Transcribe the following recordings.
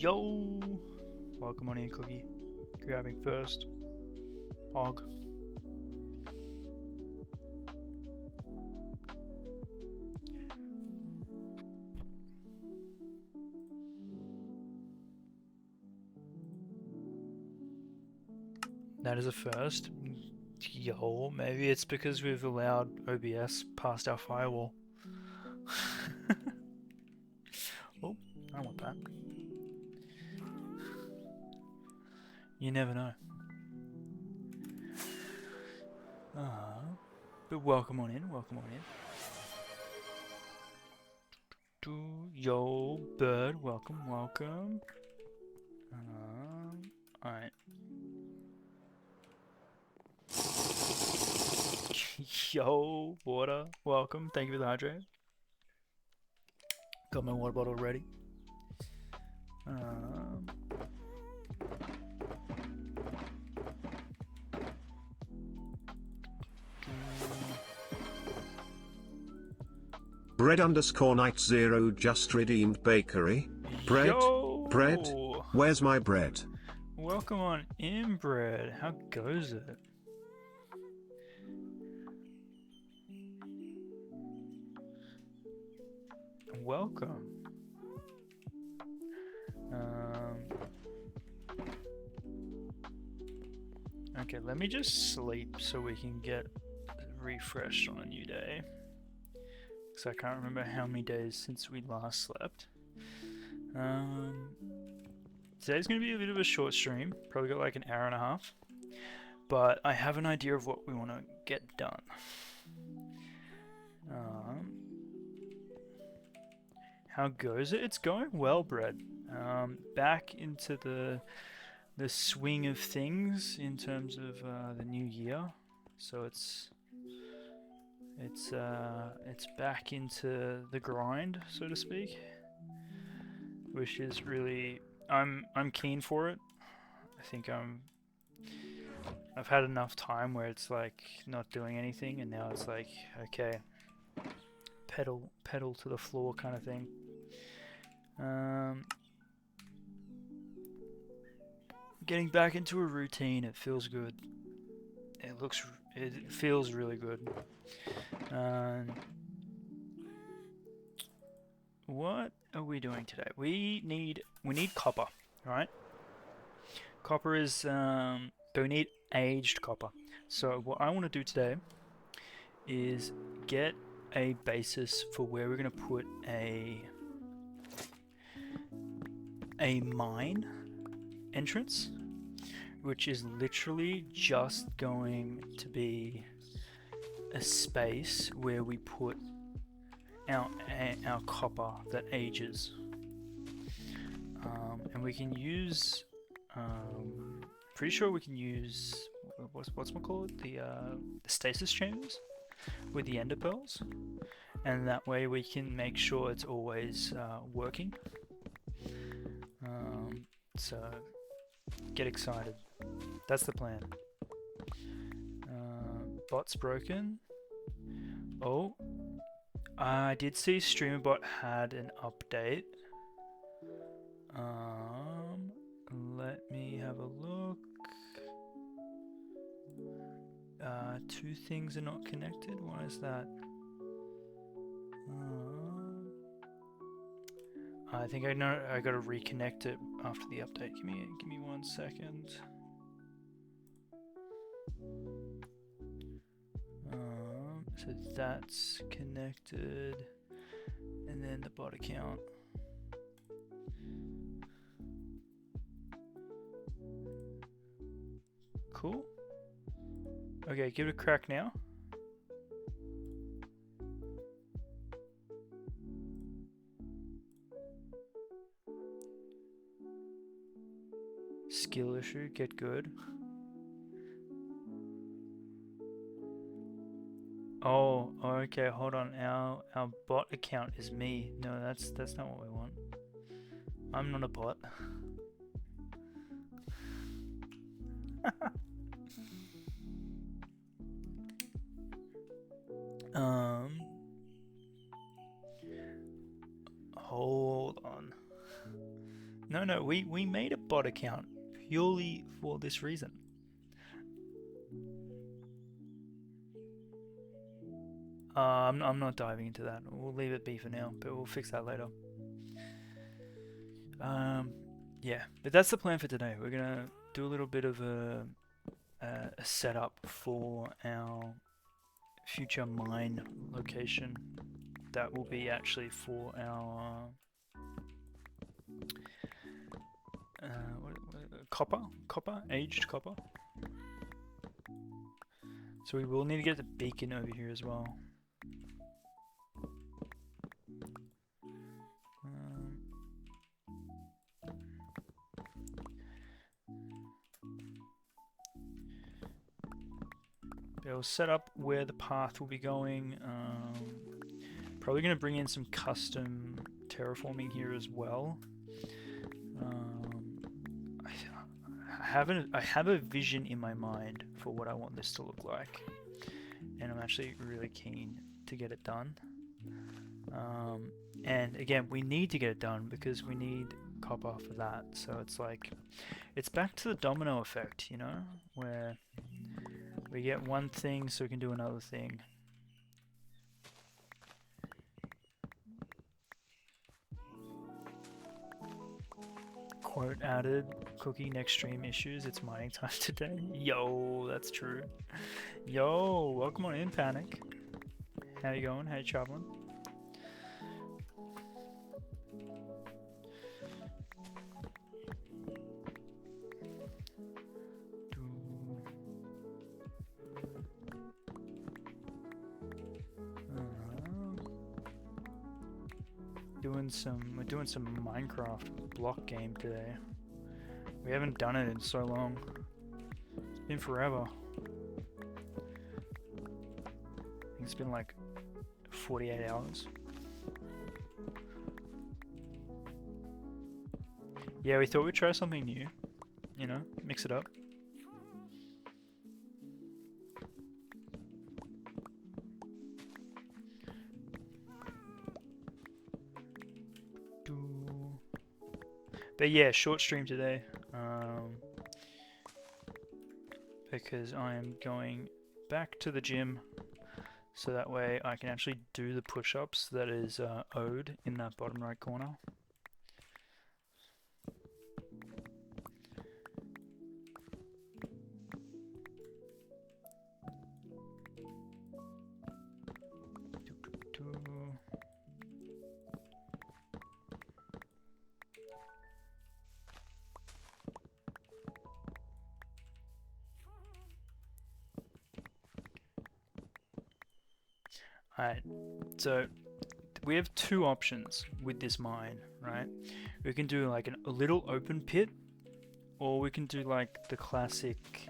Yo! Welcome on in, Cookie. Grabbing first. Hog. That is a first. Yo, maybe it's because we've allowed OBS past our firewall. Oh, I want that. You never know. But welcome on in, welcome on in. Yo, bird, welcome, welcome. Alright. Yo, water, welcome, thank you for the hydrate. Got my water bottle ready. Bread_night0 just redeemed bakery. Bread? Yo! Bread? Where's my bread? Welcome on in, bread. How goes it? Welcome. Okay, let me just sleep so we can get refreshed on a new day. Because I can't remember how many days since we last slept. Today's going to be a bit of a short stream. Probably got like an hour and a half. But I have an idea of what we want to get done. How goes it? It's going well, Brad. Back into the swing of things in terms of the new year. So it's back into the grind, so to speak, which is really I'm keen for it. I think I've had enough time where it's like not doing anything, and now it's like, okay, pedal to the floor kind of thing. Getting back into a routine, it feels good. It feels really good. What are we doing today? We need copper, right? Copper is but we need aged copper. So what I want to do today is get a basis for where we're going to put a mine entrance, which is literally just going to be a space where we put our copper that ages, and we can use pretty sure we can use what's it called, the stasis chambers with the ender pearls, and that way we can make sure it's always working. So get excited. That's the plan. Bot's broken. Oh, I did see StreamerBot had an update. Let me have a look. Two things are not connected. Why is that? I think I know. I gotta reconnect it after the update. Give me 1 second. So that's connected, and then the bot account. Cool. Okay, give it a crack now. Skill issue, get good. Oh, okay, hold on. Our bot account is me. No, that's not what we want. I'm not a bot. Hold on. No, we made a bot account purely for this reason. I'm not diving into that. We'll leave it be for now, but we'll fix that later. Yeah, but that's the plan for today. We're gonna do a little bit of a setup for our future mine location. That will be actually for our aged copper. So we will need to get the beacon over here as well. We'll set up where the path will be going. Probably going to bring in some custom terraforming here as well. I have a vision in my mind for what I want this to look like, and I'm actually really keen to get it done. And again, we need to get it done because we need copper for that. So it's like, it's back to the domino effect, you know, where we get one thing so we can do another thing. Quote added, cookie next stream issues, it's mining time today. Yo, that's true. Yo, welcome on in, Panic. How you going? How you traveling? We're doing some Minecraft block game today. We haven't done it in so long. It's been forever. I think it's been like 48 hours. Yeah, we thought we'd try something new. You know, mix it up. But yeah, short stream today, because I am going back to the gym, so that way I can actually do the push-ups that is owed in that bottom right corner. Alright, so we have two options with this mine, right? We can do like a little open pit, or we can do like the classic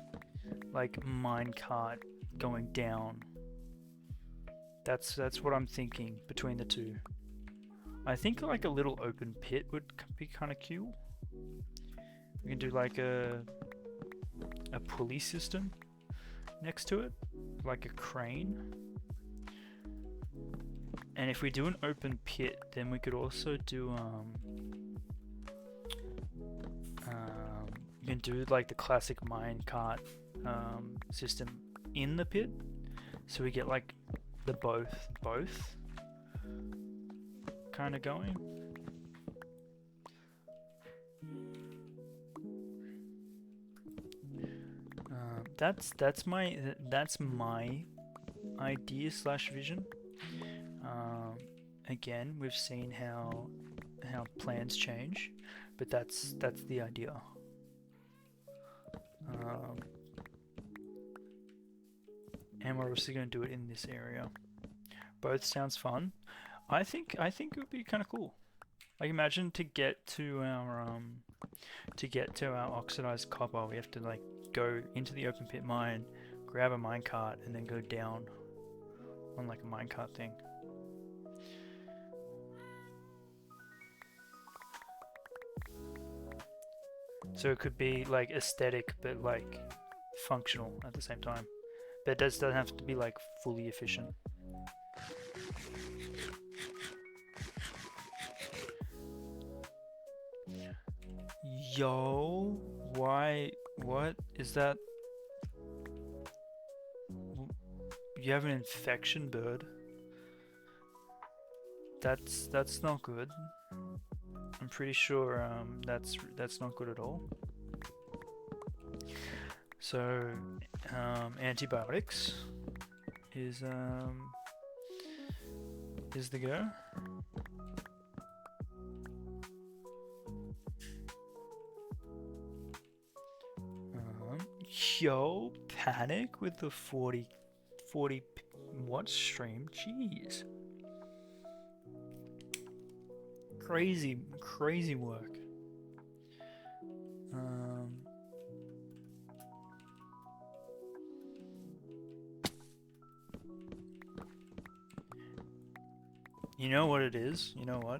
like mine cart going down. That's what I'm thinking between the two. I think like a little open pit would be kind of cute. We can do like a pulley system next to it, like a crane. And if we do an open pit, then we could also do you can do like the classic mine cart system in the pit, so we get like the both kind of going. That's my idea slash vision. Again, we've seen how plans change, but that's the idea. And we're obviously going to do it in this area. Both sounds fun. I think it would be kind of cool. Like, imagine to get to our oxidized copper, we have to like go into the open pit mine, grab a minecart, and then go down on like a minecart thing. So it could be like aesthetic, but like functional at the same time. But it doesn't have to be like fully efficient. Yo, why? What is that? You have an infection, bird. That's not good. I'm pretty sure that's not good at all. So antibiotics is the go. Yo, Panic with the 40 what stream? Jeez. Crazy work. You know what it is? You know what?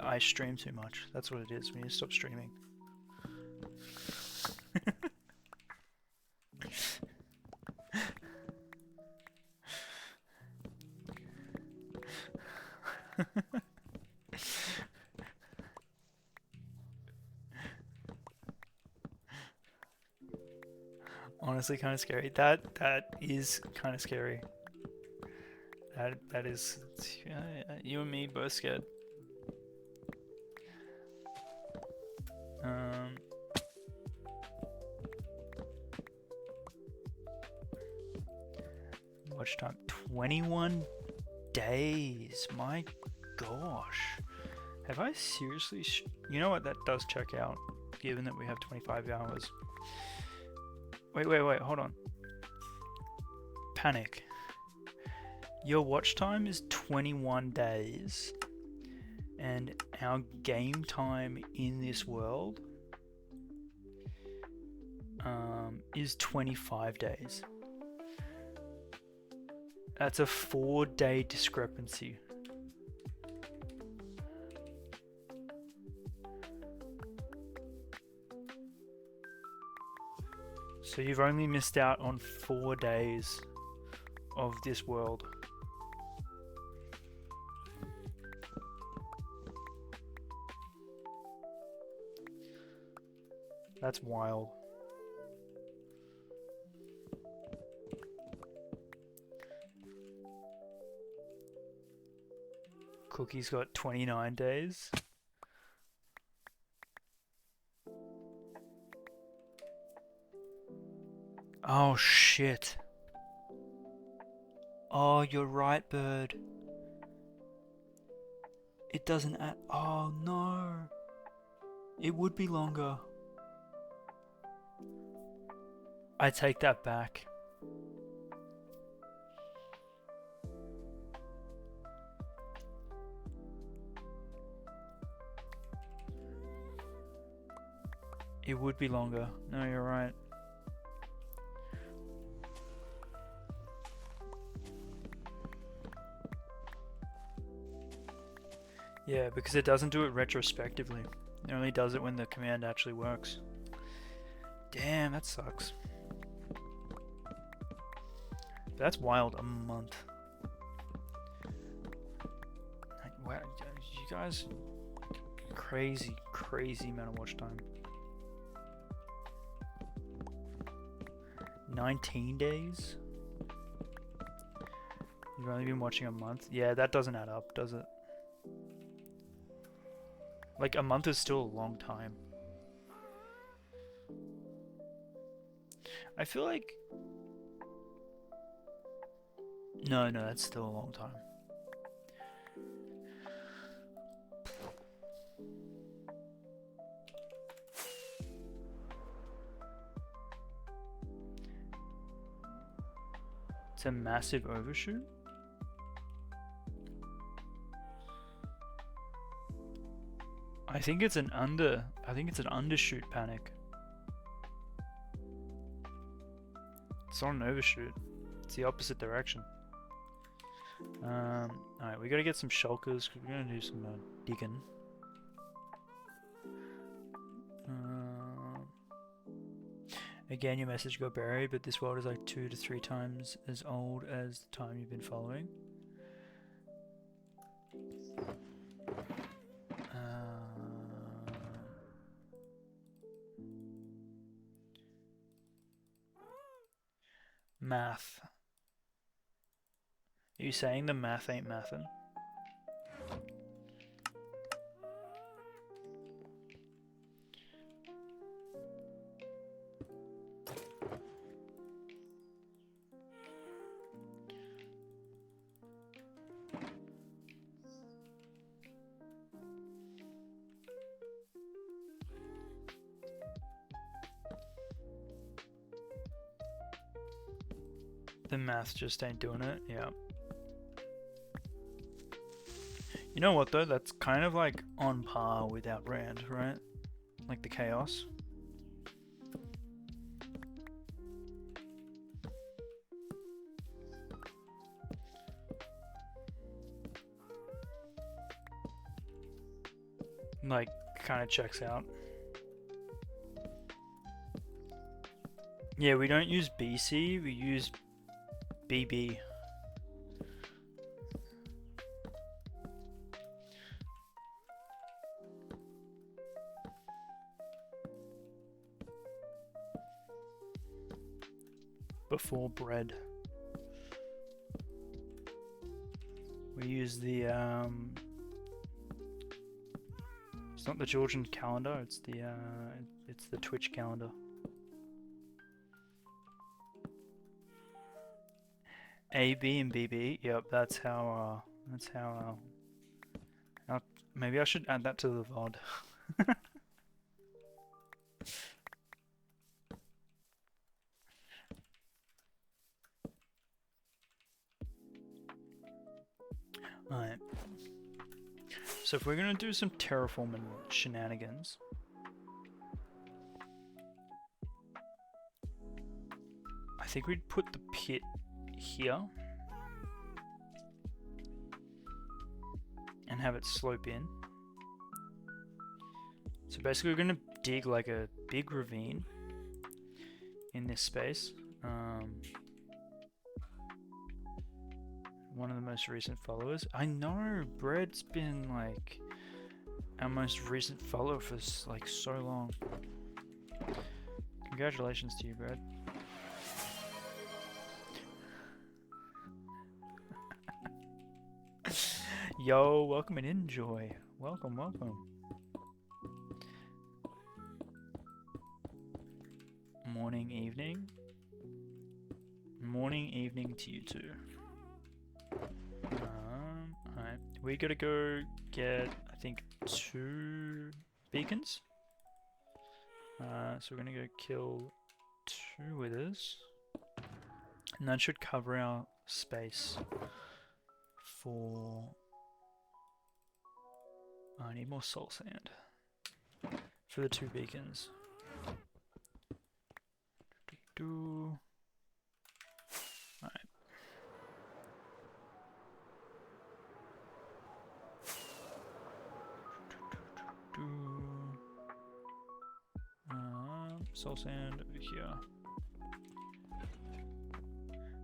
I stream too much. That's what it is. We need to stop streaming. Honestly, kind of scary. That is kind of scary. That is. You and me both scared. Watch time 21 days. My gosh. Have I seriously? You know what? That does check out, given that we have 25 hours. Wait, hold on. Panic. Your watch time is 21 days, and our game time in this world is 25 days. That's a 4-day discrepancy. So you've only missed out on 4 days of this world. That's wild. Cookie's got 29 days. Oh shit. Oh, you're right, bird. It doesn't add. Oh no. It would be longer. I take that back. It would be longer. No, you're right. Yeah, because it doesn't do it retrospectively. It only does it when the command actually works. Damn, that sucks. That's wild. A month. Wow, you guys, crazy amount of watch time. 19 days? You've only been watching a month? Yeah, that doesn't add up, does it? Like, a month is still a long time. I feel like... No, that's still a long time. It's a massive overshoot? I think it's an undershoot panic. It's not an overshoot. It's the opposite direction. Alright, we gotta get some shulkers because we're gonna do some digging. Again, your message got buried, but this world is like 2 to 3 times as old as the time you've been following. Math. Are you saying the math ain't mathin'? The math just ain't doing it, yeah. You know what though, that's kind of like on par with Outbrand, right? Like the chaos. Like, kind of checks out. Yeah, we don't use BC, we use BB. Before bread. We use the it's not the Georgian calendar, it's the Twitch calendar. A, B, and BB. Yep, that's how. Maybe I should add that to the VOD. Alright. So if we're gonna do some terraforming shenanigans, I think we'd put the pit here and have it slope in. So basically we're gonna dig like a big ravine in this space. One of the most recent followers. I know, Bread's been like our most recent follower for like so long. Congratulations to you, Bread. Yo, welcome and enjoy. Welcome, welcome. Morning, evening. Morning, evening to you too. Alright, we gotta go get, I think, 2 beacons. So we're gonna go kill 2 withers. And that should cover our space for... I need more soul sand for the 2 beacons. Alright. Soul sand over here.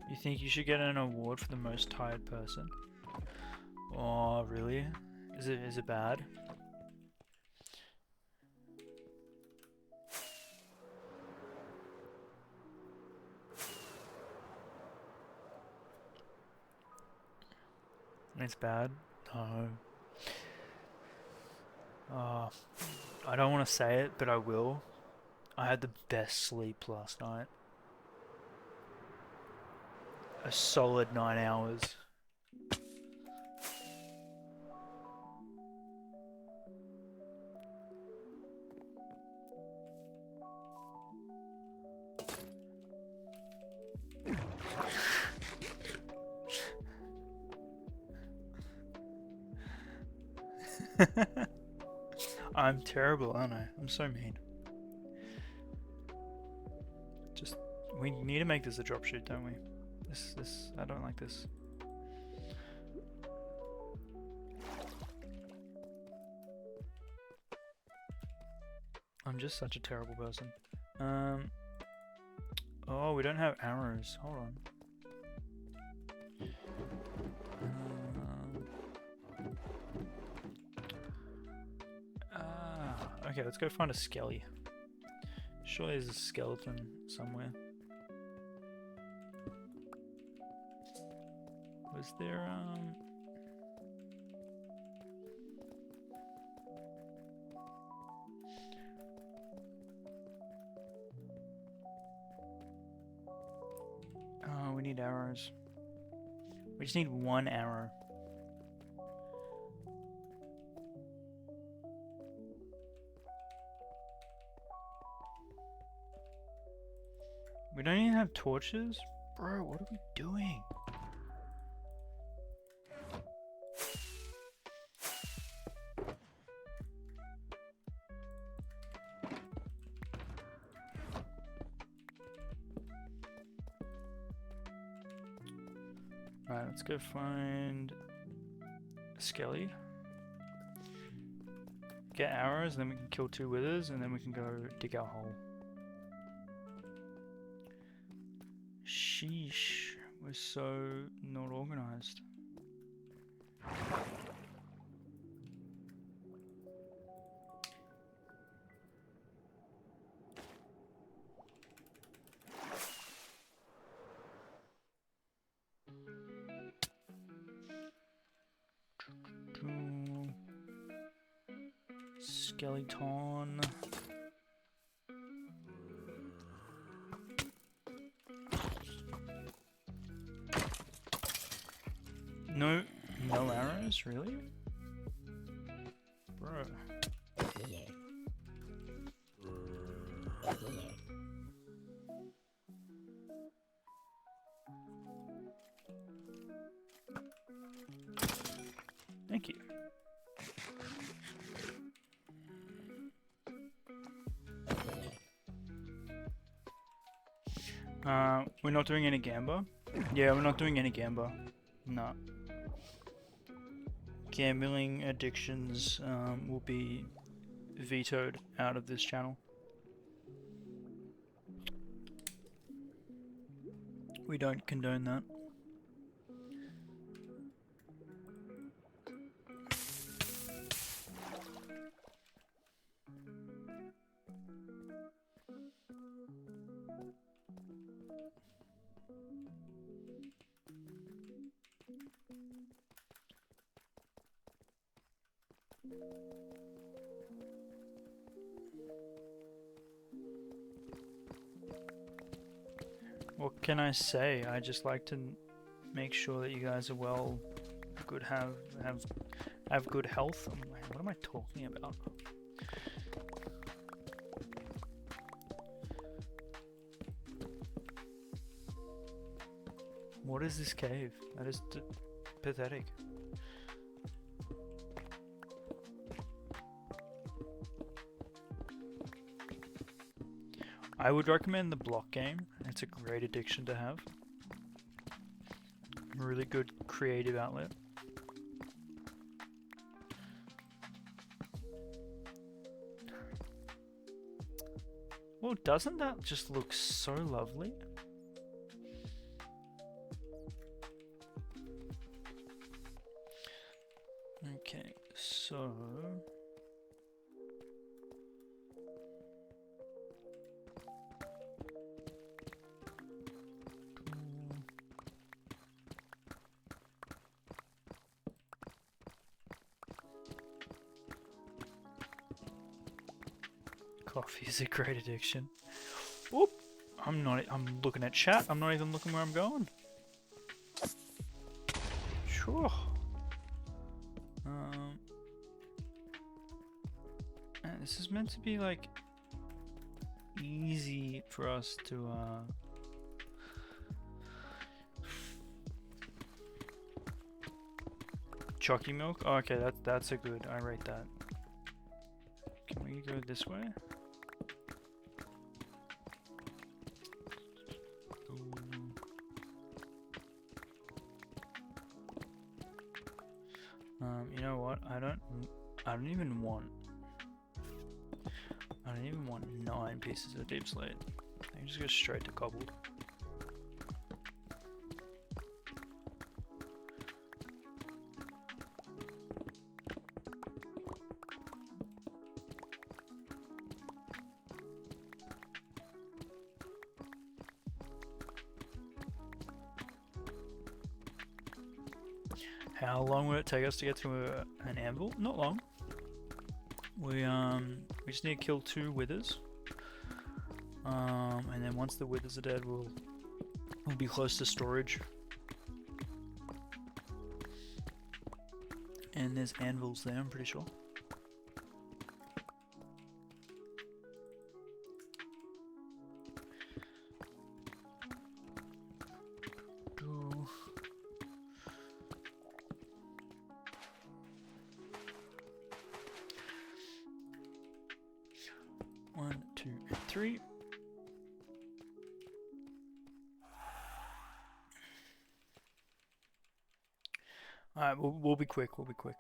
You think you should get an award for the most tired person? Oh, really? Is it bad? It's bad? No. I don't want to say it, but I will. I had the best sleep last night. A solid 9 hours. I'm terrible, aren't I? I'm so mean. Just, we need to make this a drop shoot, don't we? I don't like this. I'm just such a terrible person. Oh, we don't have arrows. Hold on. Okay, let's go find a skelly. Surely there's a skeleton somewhere. Was there oh, we need arrows. We just need one arrow. We don't even have torches? Bro, what are we doing? Right, let's go find a skelly. Get arrows, then we can kill 2 withers, and then we can go dig our hole. Sheesh, we're so not organized. Skeleton. No arrows, really? Bro. Thank you. We're not doing any gamba. Yeah, we're not doing any gamba. No. Gambling addictions will be vetoed out of this channel. We don't condone that. What can I say? I just like to make sure that you guys are well, good, have good health. What am I talking about? What is this cave? That is pathetic. I would recommend the block game. It's a great addiction to have. Really good creative outlet. Well, doesn't that just look so lovely? Okay, so... Coffee is a great addiction. Whoop! I'm looking at chat. I'm not even looking where I'm going. Sure. Man, this is meant to be like easy for us to Chalky milk? Oh, okay, that's a good. I rate that. Can we go this way? You know what? I don't even want 9 pieces of deep slate. I can just go straight to cobbled. How long would it take us to get to an anvil? Not long. We just need to kill 2 withers. And then once the withers are dead, we'll be close to storage. And there's anvils there, I'm pretty sure. One, 2, and 3. Alright, we'll be quick, we'll be quick.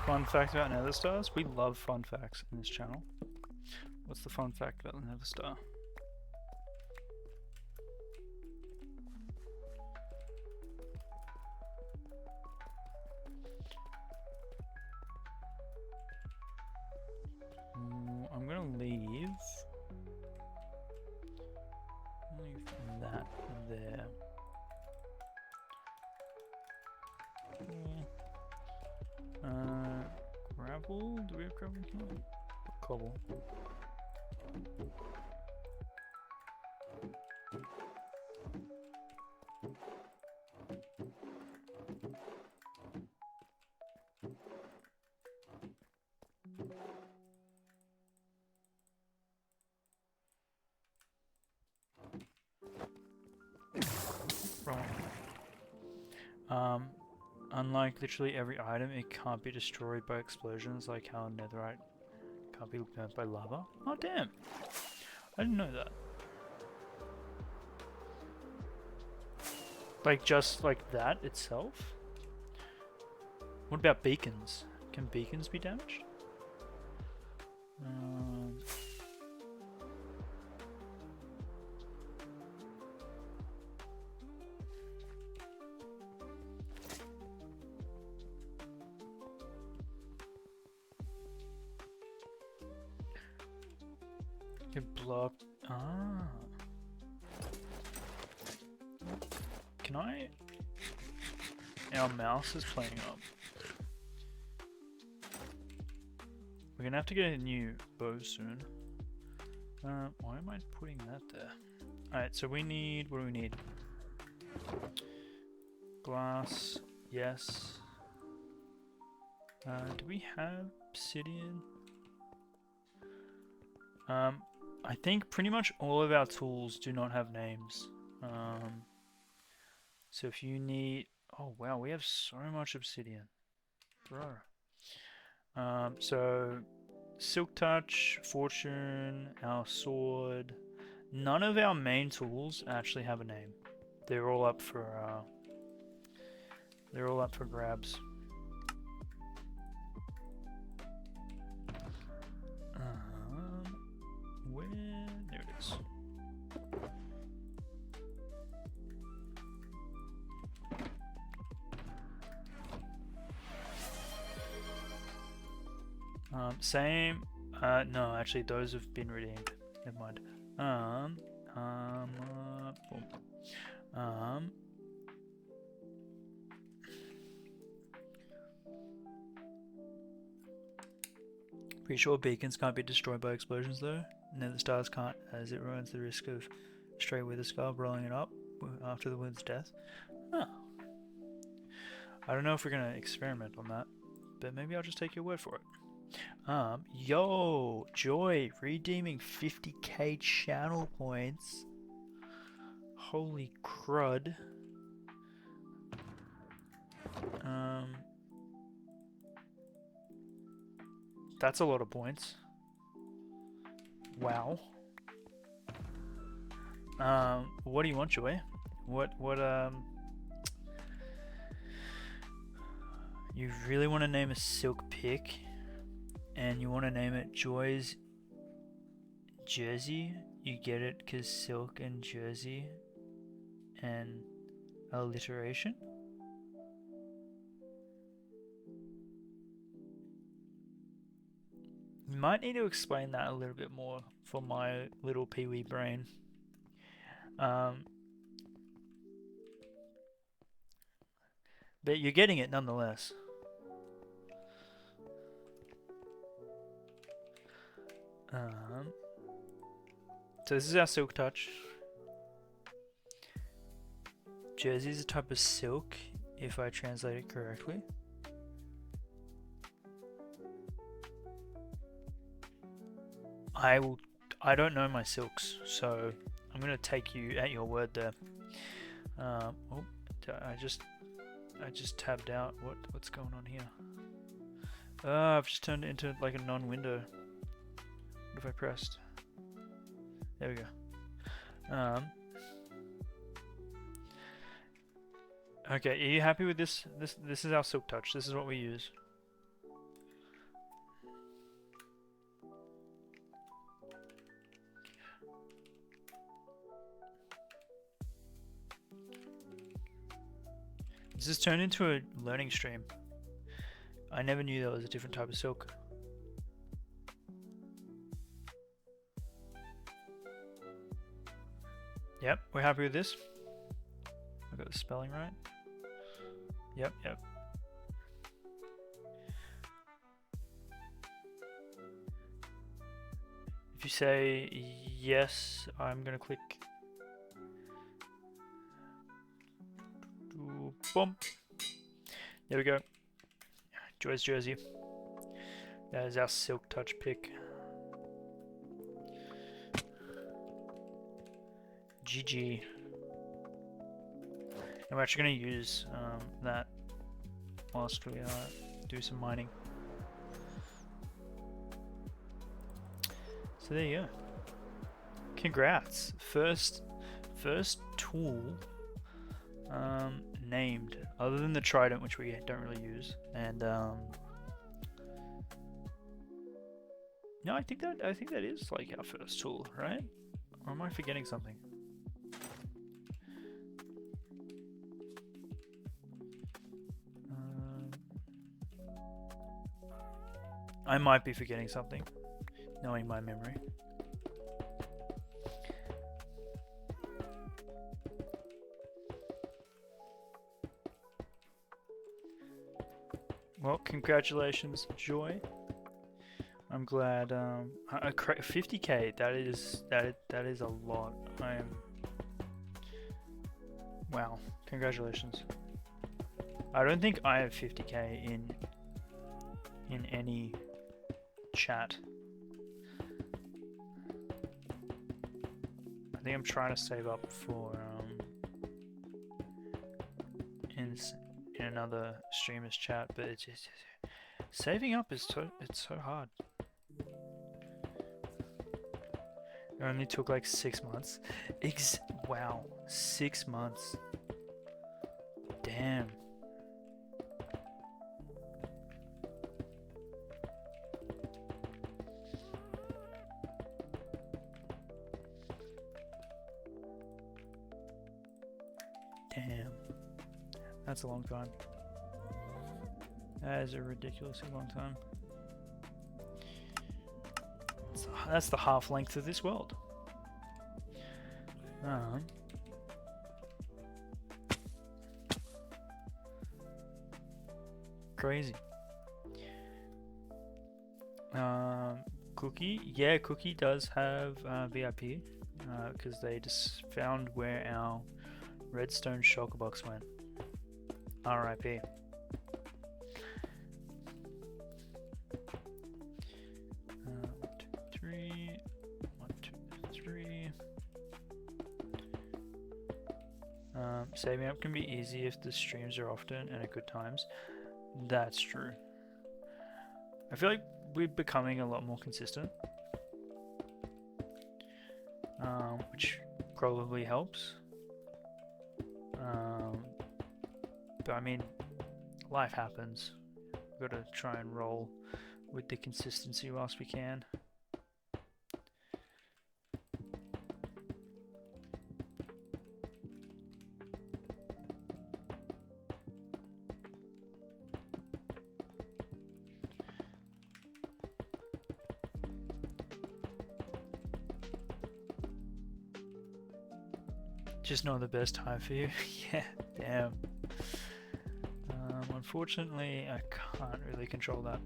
Fun fact about nether stars? We love fun facts in this channel. What's the fun fact about the nether star? I'm gonna leave that there. Gravel? Do we have gravel here? Cobble. Wrong. Unlike literally every item, it can't be destroyed by explosions like how netherite can't be burnt by lava. Oh damn! I didn't know that. Like just like that itself? What about beacons? Can beacons be damaged? Blocked. Ah. Can I? Our mouse is playing up. We're gonna have to get a new bow soon. Why am I putting that there? Alright, so we need. What do we need? Glass. Yes. Do we have obsidian? I think pretty much all of our tools do not have names. So if you need... Oh wow, we have so much obsidian. Bro. So Silk Touch, Fortune, our sword. None of our main tools actually have a name. They're all up for grabs. Where? There it is. Same. No, actually, those have been redeemed. Never mind. Pretty sure beacons can't be destroyed by explosions though. Nether stars can't, as it ruins the risk of stray wither skull rolling it up after the wither's death. Oh. I don't know if we're gonna experiment on that, but maybe I'll just take your word for it. Yo, Joy, redeeming 50k channel points. Holy crud. That's a lot of points. Wow. What do you want, Joy? What, you really want to name a silk pick, and you want to name it Joy's Jersey? You get it because silk and Jersey and alliteration? You might need to explain that a little bit more for my little peewee brain. But you're getting it nonetheless. So this is our silk touch. Jersey is a type of silk, if I translate it correctly. I don't know my silks, so I'm gonna take you at your word there. I just tabbed out. What's going on here? I've just turned it into like a non-window. What have I pressed? There we go. Okay, are you happy with this? This is our silk touch. This is what we use. This has turned into a learning stream. I never knew there was a different type of silk. Yep, we're happy with this. I got the spelling right. Yep. If you say yes, I'm gonna click. Boom. There we go. Joy's Jersey. That is our silk touch pick. GG. And we're actually going to use that whilst we do some mining. So there you go. Congrats. First tool named, other than the trident, which we don't really use, and no, I think that is like our first tool, right? Or am I forgetting something? I might be forgetting something, knowing my memory. Well, congratulations, Joy. I'm glad. 50k. That is a lot. Wow. Congratulations. I don't think I have 50k in any chat. I think I'm trying to save up for in another streamer's chat, but it's just saving up is so hard. It only took like 6 months. Wow, 6 months. Damn. Damn. That's a long time. That is a ridiculously long time. That's the half length of this world. Crazy. Cookie? Yeah, Cookie does have VIP because they just found where our redstone shulker box went. RIP. Saving up can be easy if the streams are often and at good times. That's true. I feel like we're becoming a lot more consistent, which probably helps. But I mean, life happens. We've got to try and roll with the consistency whilst we can. Just not the best time for you. Yeah, damn. Unfortunately, I can't really control that.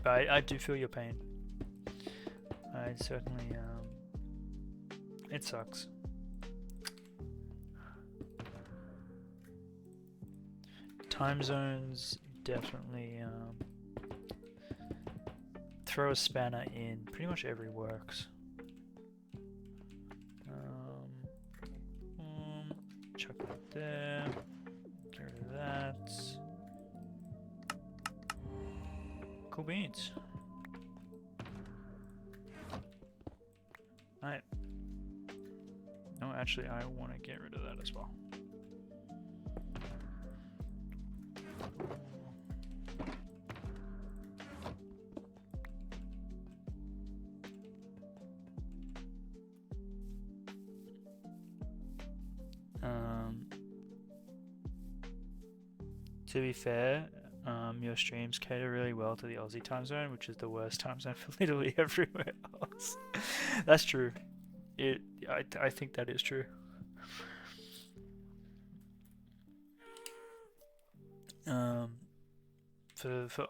But I do feel your pain. I certainly, it sucks. Time zones definitely throw a spanner in pretty much every works. Chuck it there. Get rid of that. Cool beans. Alright. No, actually, I want to get rid of that as well. To be fair, your streams cater really well to the Aussie time zone, which is the worst time zone for literally everywhere else. That's true. I think that is true. For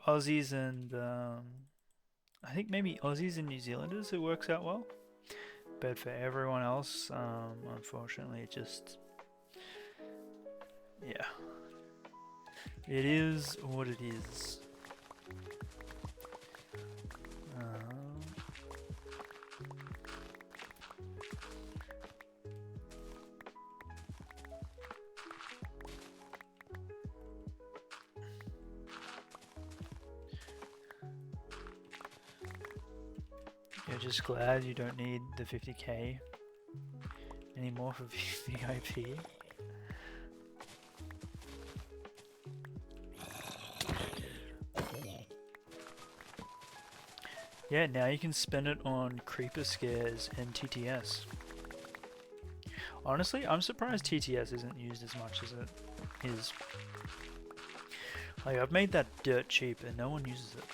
Aussies and I think maybe Aussies and New Zealanders it works out well, but for everyone else, unfortunately, it just yeah. It is what it is. You're just glad you don't need the 50k anymore for VIP. Yeah, now you can spend it on creeper scares and TTS. Honestly, I'm surprised TTS isn't used as much as it is. Like, I've made that dirt cheap and no one uses it.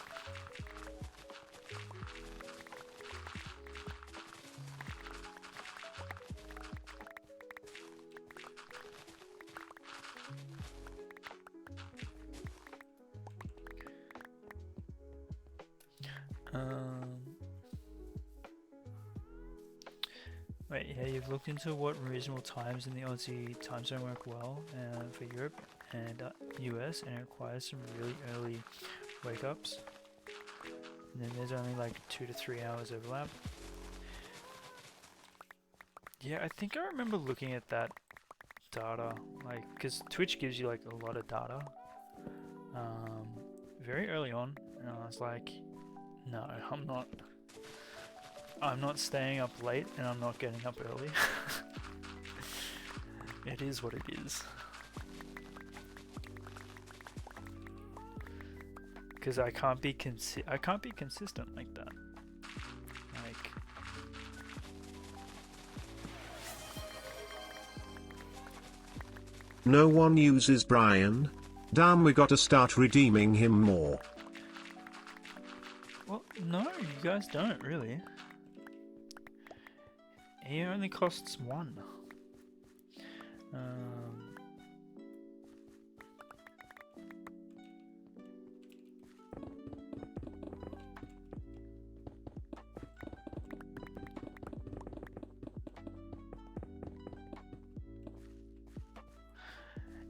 Wait, yeah, you've looked into what reasonable times in the Aussie time zone work well for Europe and US, and it requires some really early wake ups. And then there's only like 2 to 3 hours overlap. Yeah, I think I remember looking at that data, like, because Twitch gives you like a lot of data very early on, and I was like, no, I'm not staying up late and I'm not getting up early. It is what it is. Because I can't be consistent like that. Like, no one uses Brian. Damn, we gotta start redeeming him more. well, no, you guys don't really. He only costs 1.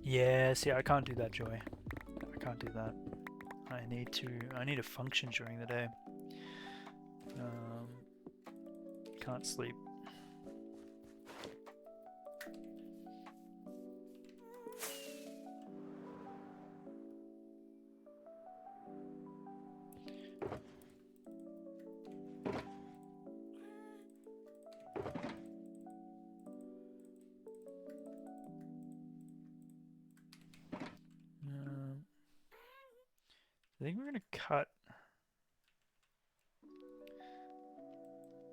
Yeah, see, I can't do that, Joy. I can't do that. I need to function during the day. Can't sleep. think we're gonna cut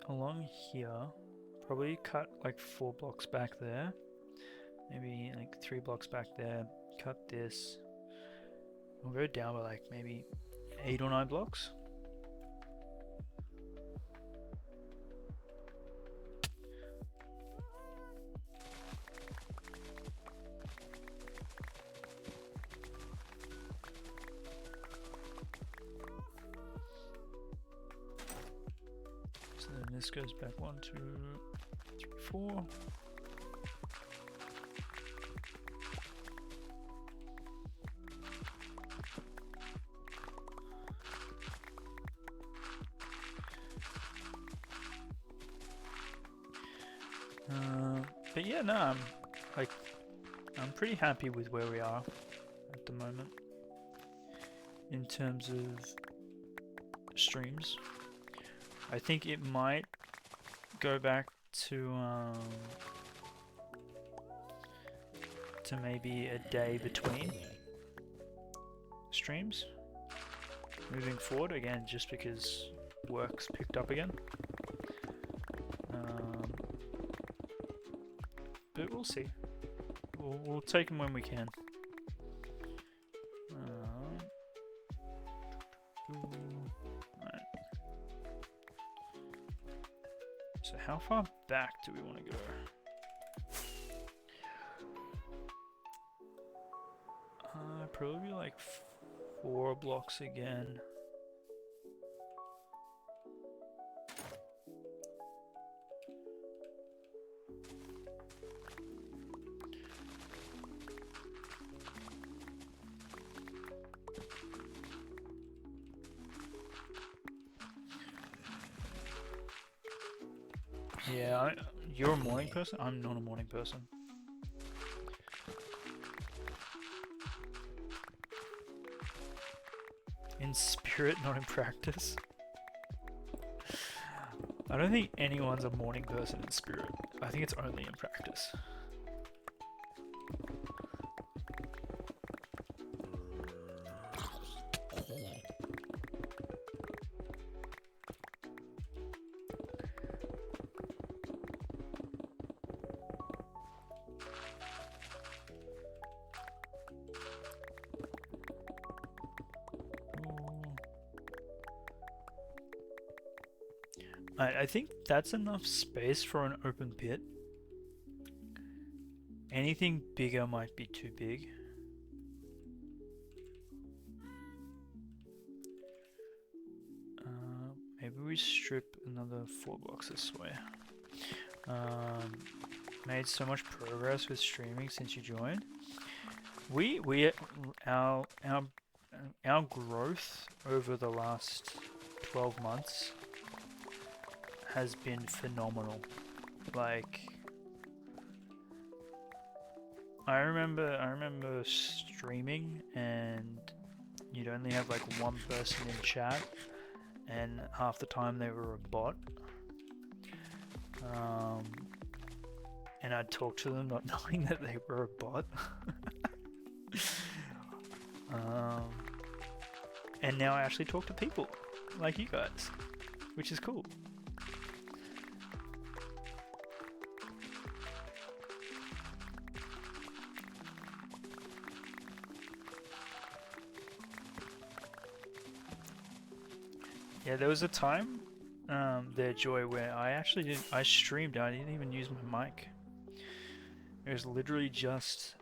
along here. Probably cut like 4 blocks back there. Maybe like 3 blocks back there. Cut this. We'll go down by like maybe 8 or 9 blocks. So then this goes back 1, 2, 3, 4. But yeah, no, I'm pretty happy with where we are at the moment in terms of streams. I think it might go back to maybe a day between streams moving forward, again just because work's picked up again. But we'll see. We'll take them when we can. Right. So how far back do we want to go? Probably like 4 blocks again. Yeah, you're a morning person? I'm not a morning person. In spirit, not in practice. I don't think anyone's a morning person in spirit. I think it's only in practice. I think that's enough space for an open pit. Anything bigger might be too big. Maybe we strip another 4 blocks this way. Made so much progress with streaming since you joined. Our growth over the last 12 months has been phenomenal. Like, I remember streaming and you'd only have like 1 person in chat, and half the time they were a bot. And I'd talk to them not knowing that they were a bot. And now I actually talk to people like you guys, which is cool. Yeah, there was a time there, Joy, where I streamed, I didn't even use my mic. It was literally just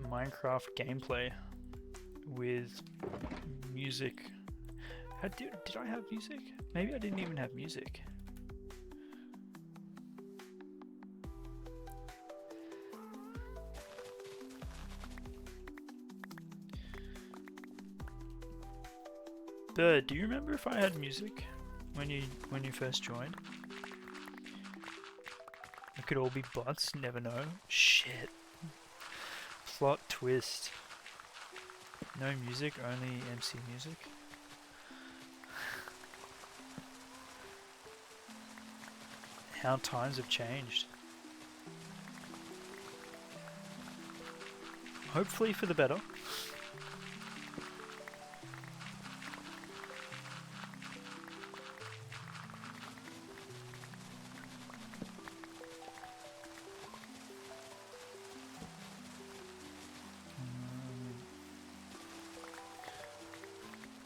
Minecraft gameplay with music. Did I have music? Maybe I didn't even have music. Bird, do you remember if I had music when you first joined? It could all be bots, never know. Shit. Plot twist. No music, only MC music. How times have changed. Hopefully for the better.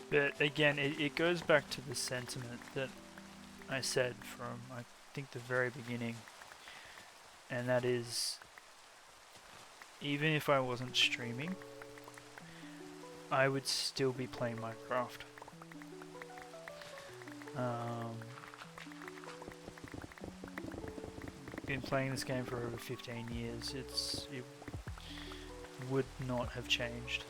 But again, it goes back to the sentiment that I said from, I think, the very beginning. And that is, even if I wasn't streaming, I would still be playing Minecraft. Been playing this game for over 15 years. It would not have changed.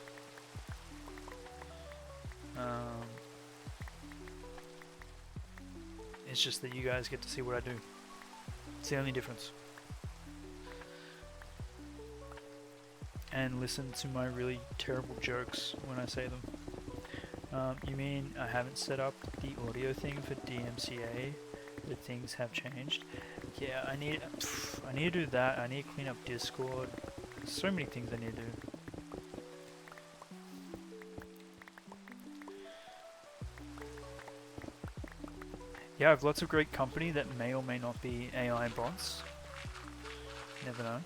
It's just that you guys get to see what I do. It's the only difference. And listen to my really terrible jokes when I say them. You mean I haven't set up the audio thing for DMCA? That things have changed? Yeah, I need to do that. I need to clean up Discord. There's so many things I need to do. Yeah, I have lots of great company that may or may not be AI bots. Never know.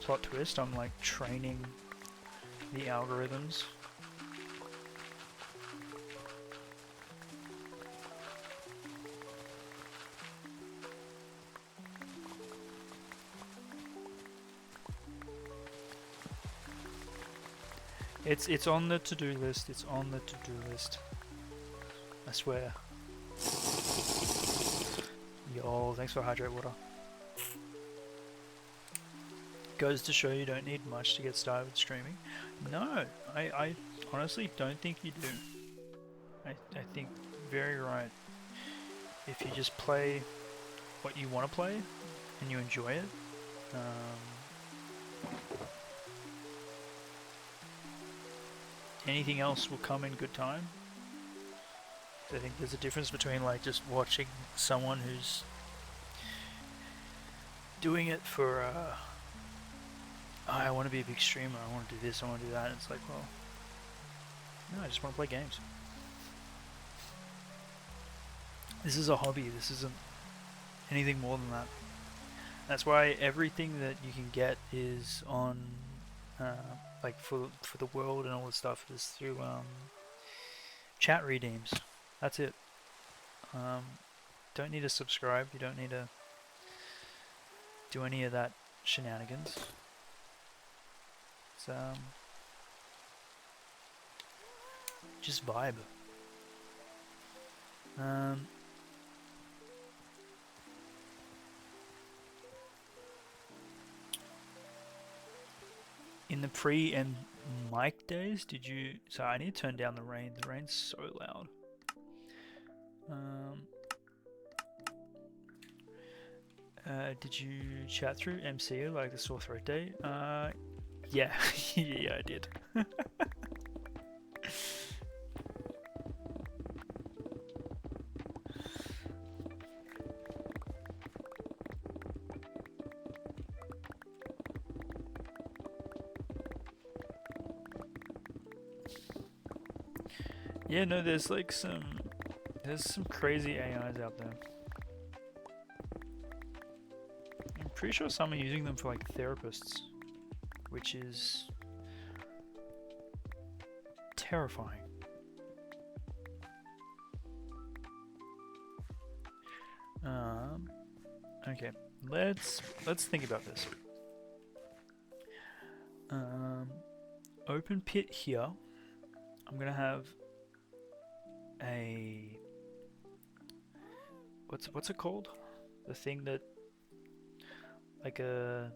Plot twist, I'm like training the algorithms. It's on the to-do list. It's on the to-do list. I swear. Yo, thanks for hydrate water. Goes to show you don't need much to get started with streaming. No, I honestly don't think you do. I think very right. If you just play what you want to play and you enjoy it, anything else will come in good time. I think there's a difference between like just watching someone who's doing it for oh, I want to be a big streamer, I want to do this, I want to do that. It's like, well, no, I just want to play games. This is a hobby. This isn't anything more than that. That's why everything that you can get is on like for the world and all this stuff is through chat redeems. That's it. Don't need to subscribe. You don't need to do any of that shenanigans. It's just vibe. In the pre and mic days, did you... So I need to turn down the rain. The rain's so loud. Did you chat through MCU like the sore throat day? Yeah, yeah, I did. Yeah, no, there's like some crazy AIs out there. I'm pretty sure some are using them for like therapists, which is terrifying. Okay, let's think about this. Open pit here. I'm gonna have a what's it called? The thing that like a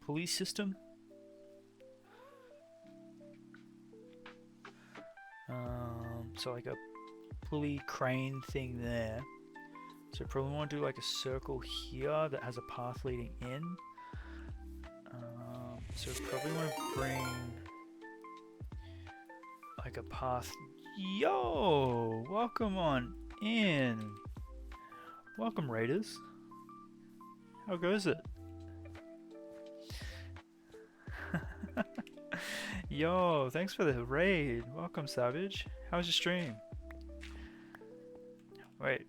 police system. So like a pulley crane thing there. So probably want to do like a circle here that has a path leading in. So probably want to bring like a path. Yo, welcome on in. Welcome, Raiders. How goes it? Yo, thanks for the raid. Welcome, Savage. How's your stream? Wait,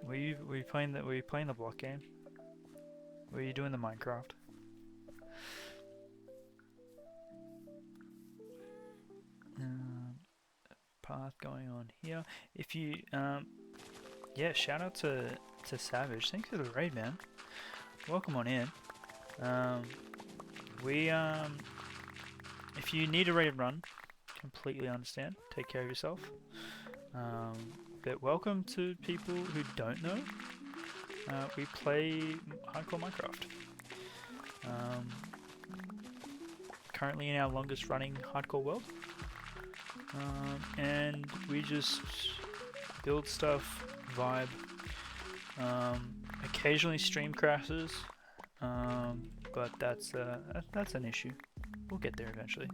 were you playing the block game? Were you doing the Minecraft? path going on here. If you, yeah, shout out to Savage. Thanks for the raid, man. Welcome on in. If you need a raid run, completely understand. Take care of yourself. But welcome to people who don't know. We play hardcore Minecraft. Currently in our longest running hardcore world. And we just build stuff, vibe. Occasionally stream crashes, but that's an issue. We'll get there eventually.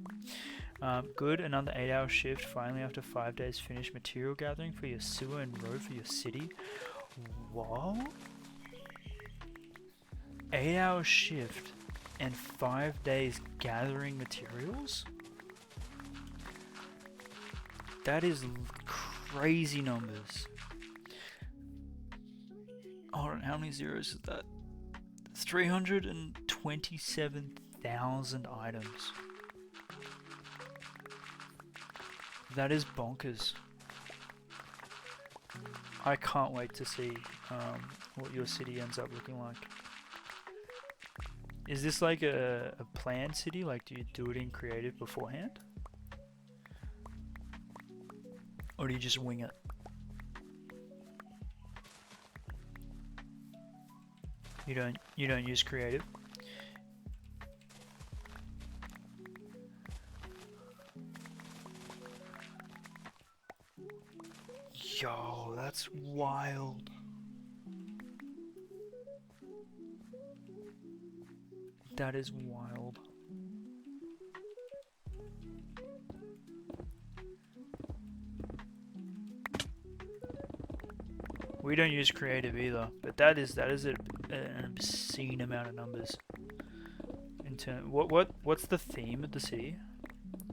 Good, another 8-hour shift. Finally, after 5 days, finished material gathering for your sewer and road for your city. What? 8-hour shift and 5 days gathering materials? That is crazy numbers. Hold on, how many zeros is that? 327,000 items. That is bonkers. I can't wait to see what your city ends up looking like. Is this like a planned city? Like, do you do it in creative beforehand? Or do you just wing it? You don't use creative? Yo, that's wild. That is wild. We don't use creative either, but that is an obscene amount of numbers. In what's the theme of the city?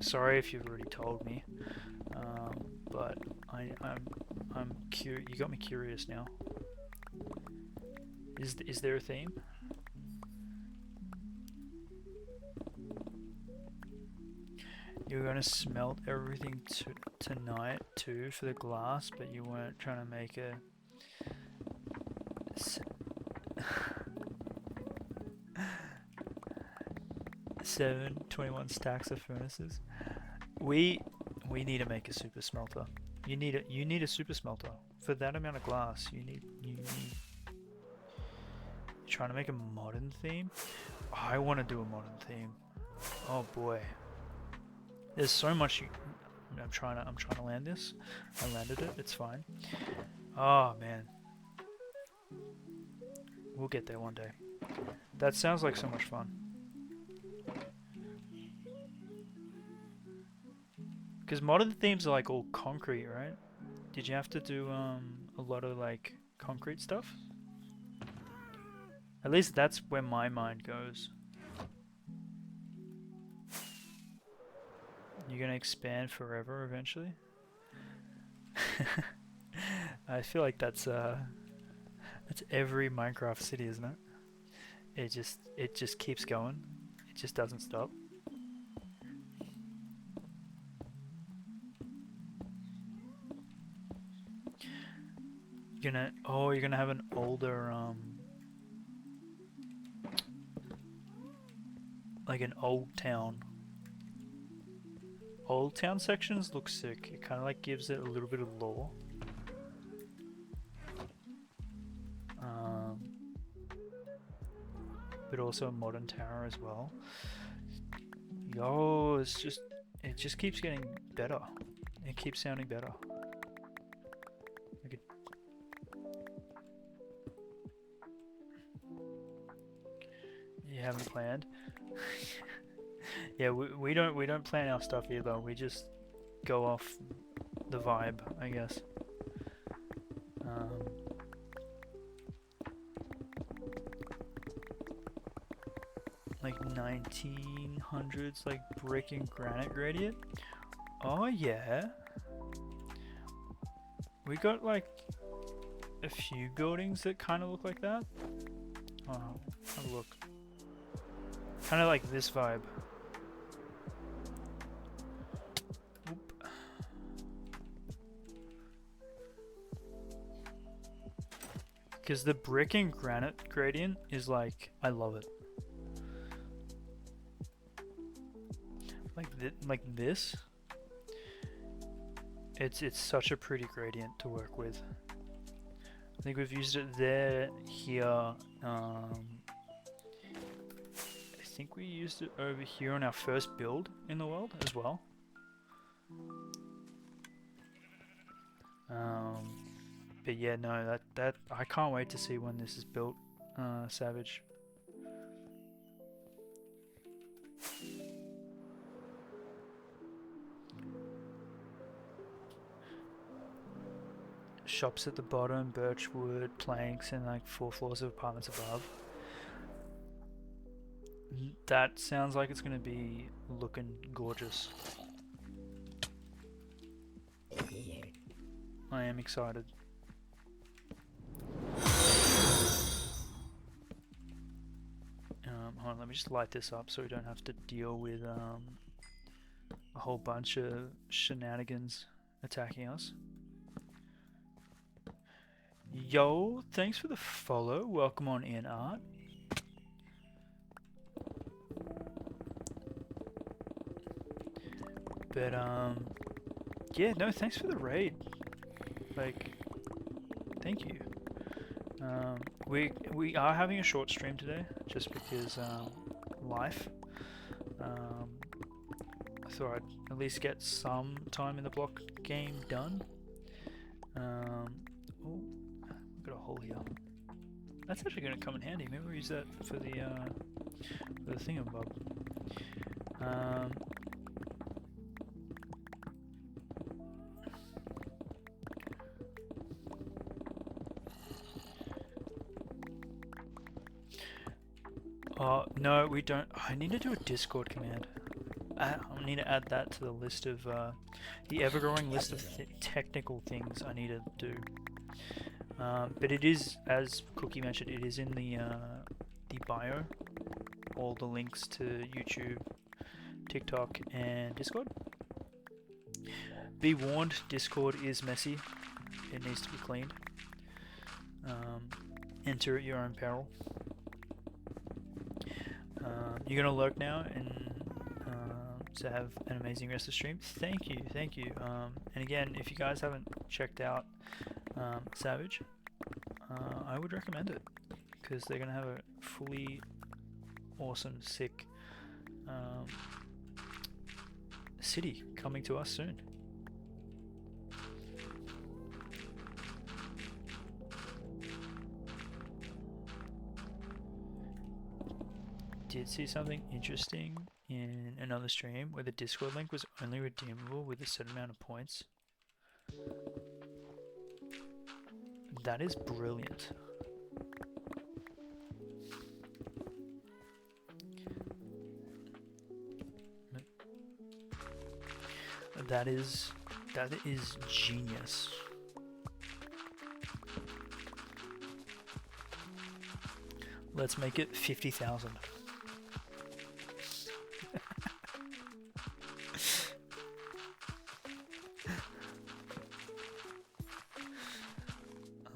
Sorry if you've already told me, but I'm curious. You got me curious now. Is there a theme? You were gonna smelt everything tonight too for the glass, but you weren't trying to make a 21 stacks of furnaces. We need to make a super smelter. You need a super smelter for that amount of glass. You need. Trying to make a modern theme. Oh, I want to do a modern theme. Oh boy. There's so much. I'm trying to land this. I landed it. It's fine. Oh man. We'll get there one day. That sounds like so much fun. Because modern themes are like all concrete, right? Did you have to do a lot of like concrete stuff? At least that's where my mind goes. You're gonna expand forever eventually? I feel like that's every Minecraft city, isn't it? It just keeps going. It just doesn't stop. You're gonna have an older like an old town. Old town sections look sick. It kind of like gives it a little bit of lore. But also a modern tower as well. Yo, it just keeps getting better. It keeps sounding better. You haven't planned? Yeah, we don't plan our stuff either. We just go off the vibe, I guess. Like 1900s, like brick and granite gradient. Oh yeah. We got like a few buildings that kind of look like that. Oh, have a look. Kind of like this vibe. Oop. Because the brick and granite gradient is like, I love it. Like this. It's such a pretty gradient to work with. I think we've used it there, here. I think we used it over here on our first build in the world as well. But yeah, no, that I can't wait to see when this is built, Savage. Shops at the bottom, birchwood, planks, and like 4 floors of apartments above. That sounds like it's going to be looking gorgeous. I am excited. Hold on, let me just light this up so we don't have to deal with a whole bunch of shenanigans attacking us. Yo, thanks for the follow. Welcome on in, Art. But yeah, no, thanks for the raid. Like, thank you. We are having a short stream today, just because life. I thought I'd at least get some time in the block game done. Oh, we've got a hole here. That's actually going to come in handy. Maybe we'll use that for the thingamabob. No, we don't. I need to do a Discord command. I need to add that to the list of the ever-growing list of technical things I need to do. But it is, as Cookie mentioned, it is in the bio. All the links to YouTube, TikTok, and Discord. Be warned, Discord is messy. It needs to be cleaned. Enter at your own peril. You're gonna lurk now and to have an amazing rest of the stream. Thank you, thank you. And again, if you guys haven't checked out Savage, I would recommend it because they're gonna have a fully awesome, sick city coming to us soon. Did see something interesting in another stream where the Discord link was only redeemable with a certain amount of points. That is brilliant. That is genius. Let's make it 50,000.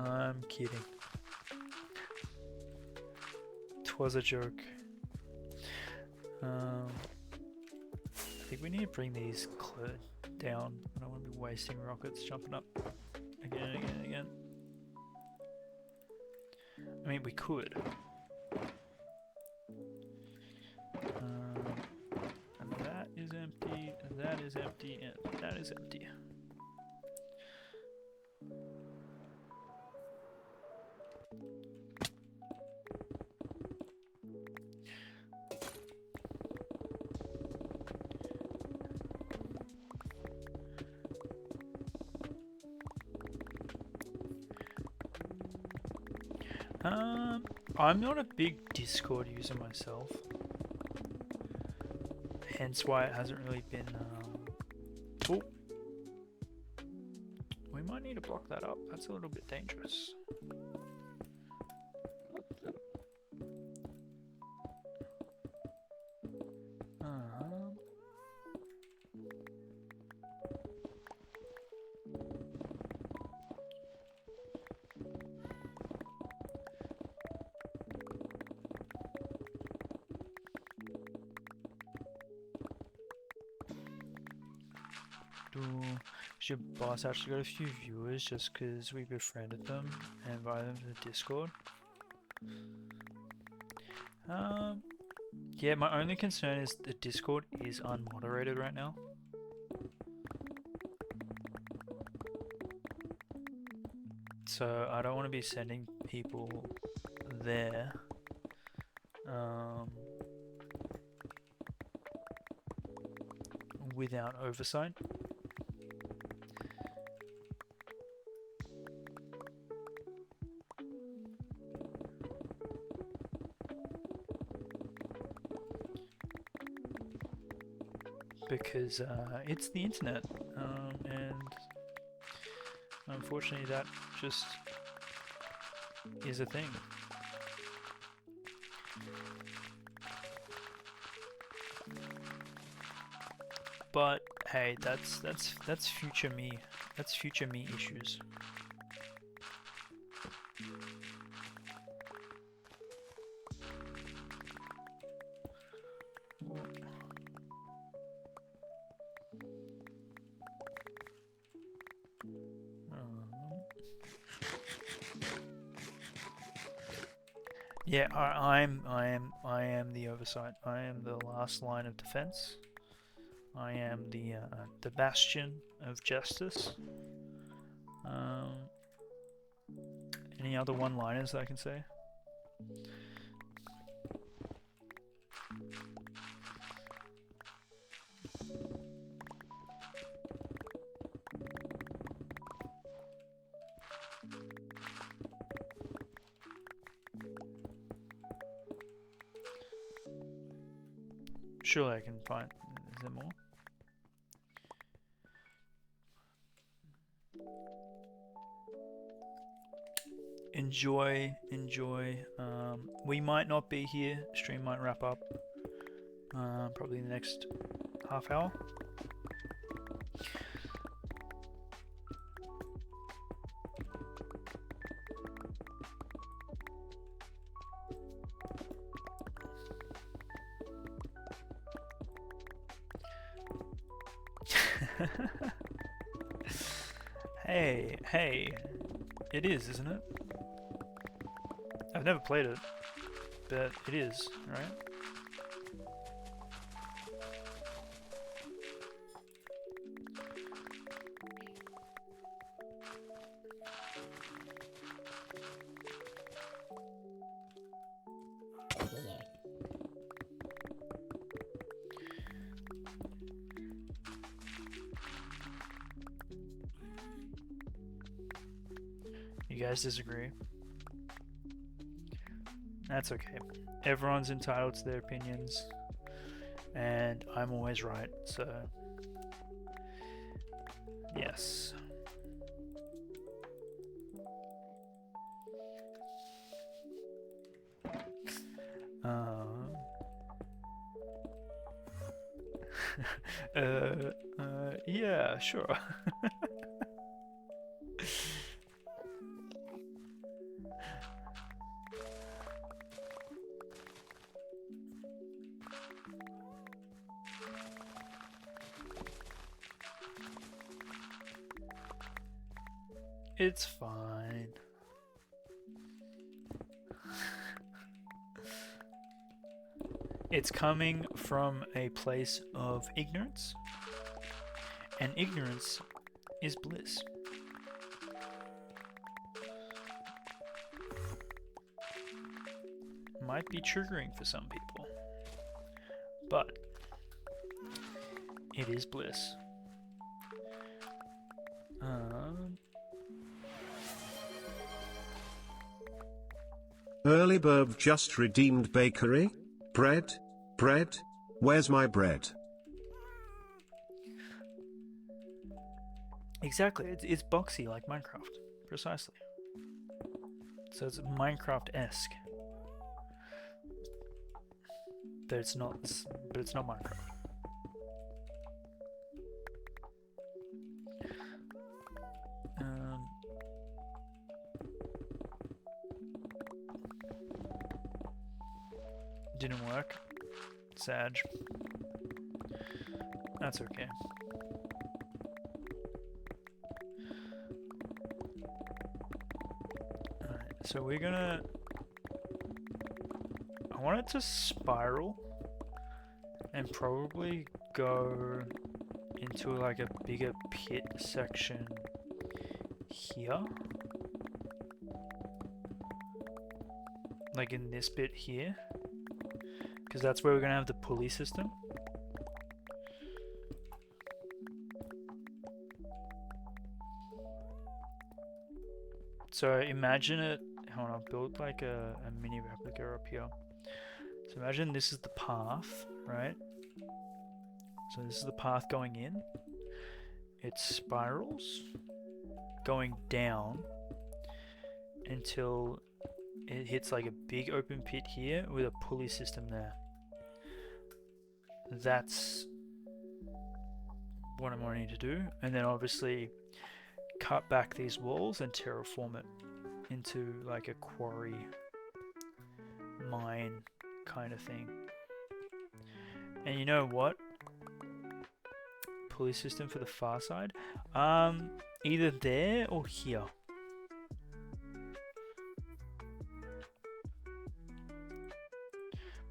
I'm kidding. 'Twas a joke. I think we need to bring these down. I don't want to be wasting rockets jumping up again and again and again. I mean, we could. And that is empty, and that is empty, and that is empty. I'm not a big Discord user myself, hence why it hasn't really been. Oh, we might need to block that up. That's a little bit dangerous. Your boss actually got a few viewers just because we befriended them and invited them to the Discord. Yeah, my only concern is the Discord is unmoderated right now. So I don't want to be sending people there. Without oversight. Because it's the internet, and unfortunately that just is a thing. But hey, that's future me. That's future me issues. Yeah, I am the oversight. I am the last line of defense. I am the bastion of justice. Any other one-liners that I can say? Surely I can find. Is there more? Enjoy. We might not be here. Stream might wrap up. Probably in the next half hour. Hey, it is, isn't it? I've never played it, but it is, right? You guys disagree? That's okay. Everyone's entitled to their opinions, and I'm always right, so yes. Yeah, sure. It's fine. It's coming from a place of ignorance, and ignorance is bliss. Might be triggering for some people, but it is bliss. Early Burb just redeemed bakery? Bread? Where's my bread? Exactly, it's boxy like Minecraft, precisely. So it's Minecraft-esque, but it's not Minecraft. Didn't work. Sad. That's okay. So we're gonna... I want it to spiral and probably go into like a bigger pit section here. Like in this bit here. Because that's where we're gonna have the pulley system. So imagine it, hold on, I'll build like a mini replica up here. So imagine this is the path, right? So this is the path going in. It spirals, going down until it hits like a big open pit here with a pulley system there. That's what I'm wanting to do. And then obviously cut back these walls and terraform it into like a quarry mine kind of thing. And you know what? Pulley system for the far side. Either there or here.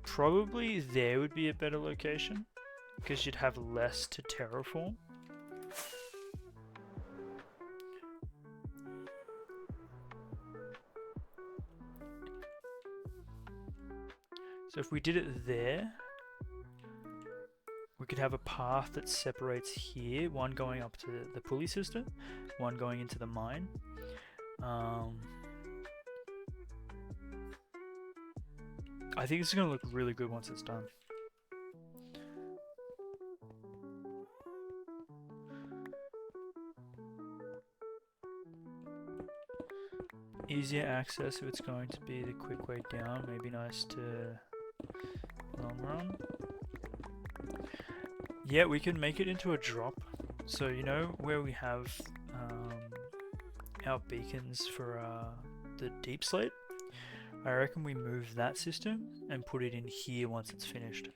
Probably there would be a better location because you'd have less to terraform. So if we did it there, we could have a path that separates here, one going up to the pulley system, one going into the mine. I think it's going to look really good once it's done. Easier access if it's going to be the quick way down, maybe nice to long run. Yeah, we can make it into a drop. So you know where we have our beacons for the deep slate? I reckon we move that system and put it in here once it's finished.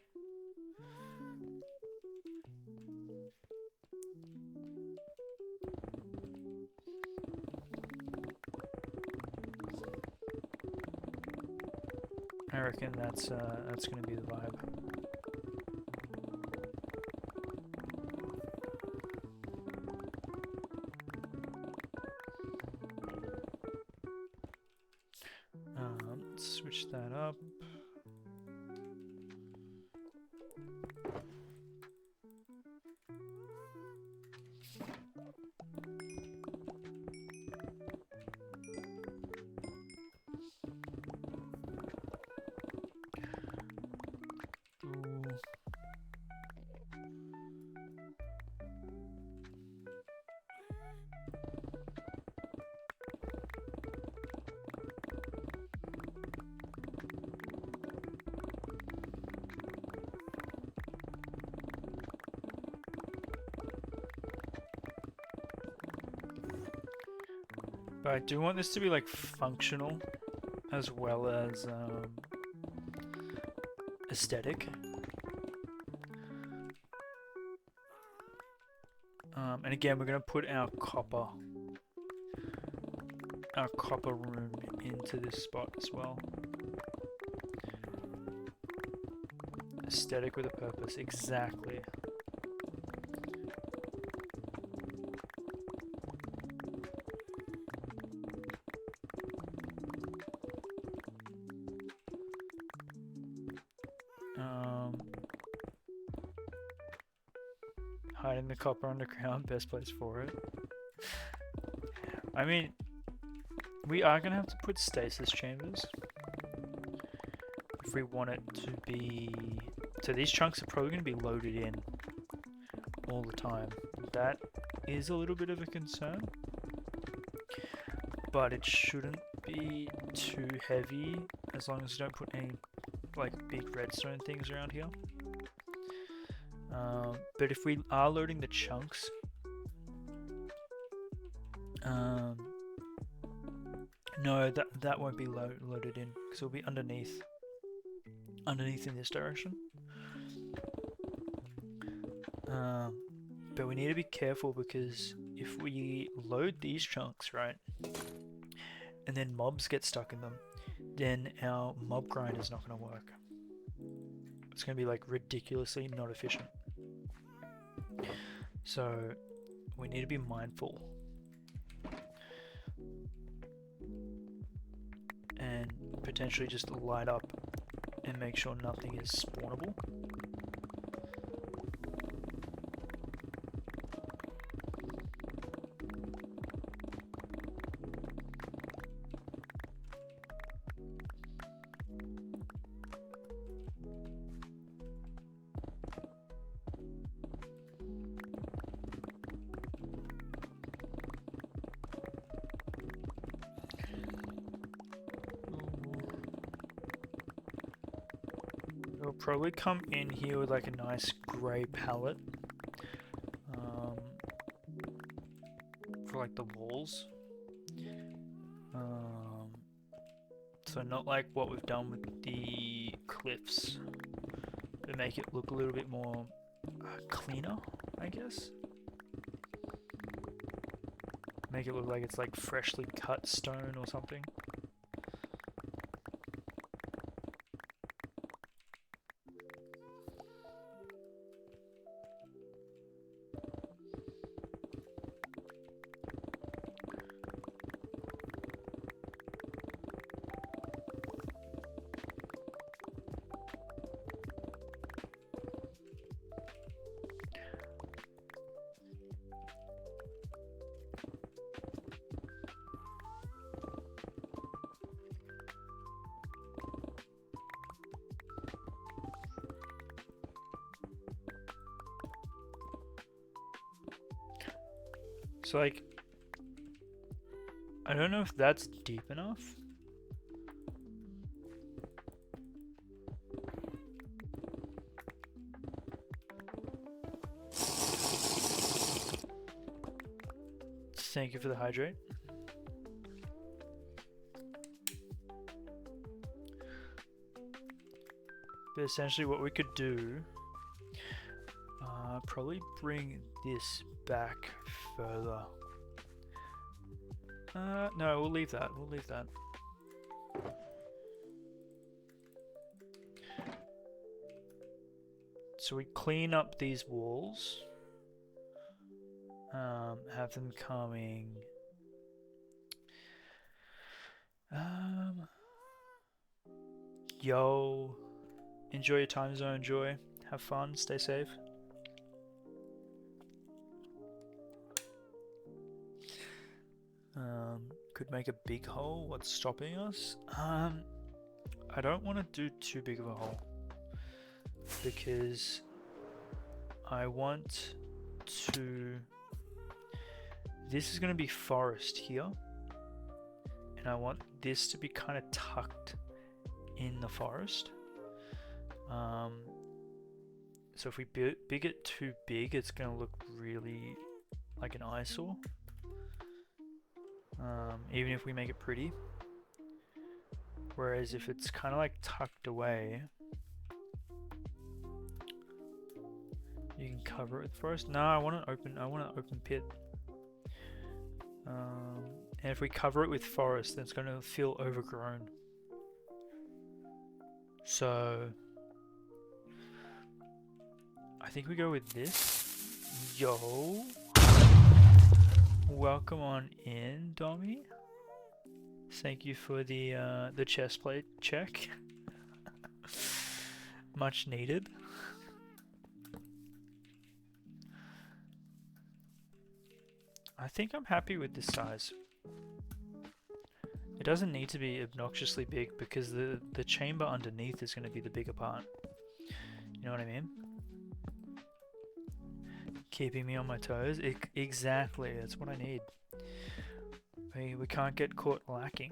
I reckon that's going to be the vibe. Let's switch that up. But I do want this to be like functional as well as aesthetic. And again, we're going to put our copper room into this spot as well. Aesthetic with a purpose, exactly. Hiding the copper underground, best place for it. I mean, we are going to have to put stasis chambers if we want it to be... So these chunks are probably going to be loaded in all the time. That is a little bit of a concern, but it shouldn't be too heavy as long as you don't put any like big redstone things around here. But if we are loading the chunks, no, that won't be loaded in because it'll be underneath in this direction. But we need to be careful because if we load these chunks, right, and then mobs get stuck in them, then our mob grind is not going to work. It's going to be like ridiculously not efficient. So we need to be mindful and potentially just light up and make sure nothing is spawnable. We'll probably come in here with like a nice grey palette for like the walls. So not like what we've done with the cliffs, but make it look a little bit more cleaner, I guess. Make it look like it's like freshly cut stone or something. So like, I don't know if that's deep enough. Thank you for the hydrate. But essentially what we could do, probably bring this back further. No, we'll leave that. We'll leave that. So we clean up these walls. Have them coming. Yo, enjoy your time zone, Joy. Have fun. Stay safe. Could make a big hole. What's stopping us? I don't want to do too big of a hole because I want to. This is going to be forest here, and I want this to be kind of tucked in the forest. So if we big it too big, it's going to look really like an eyesore. Even if we make it pretty. Whereas if it's kind of like tucked away, you can cover it with forest. No, I want an open pit. And if we cover it with forest, then it's going to feel overgrown. So I think we go with this. Yo. Welcome on in, Dommy. Thank you for the chest plate check. Much needed. I think I'm happy with this size. It doesn't need to be obnoxiously big because the chamber underneath is going to be the bigger part. You know what I mean? Keeping me on my toes. Exactly, that's what I need. We can't get caught lacking.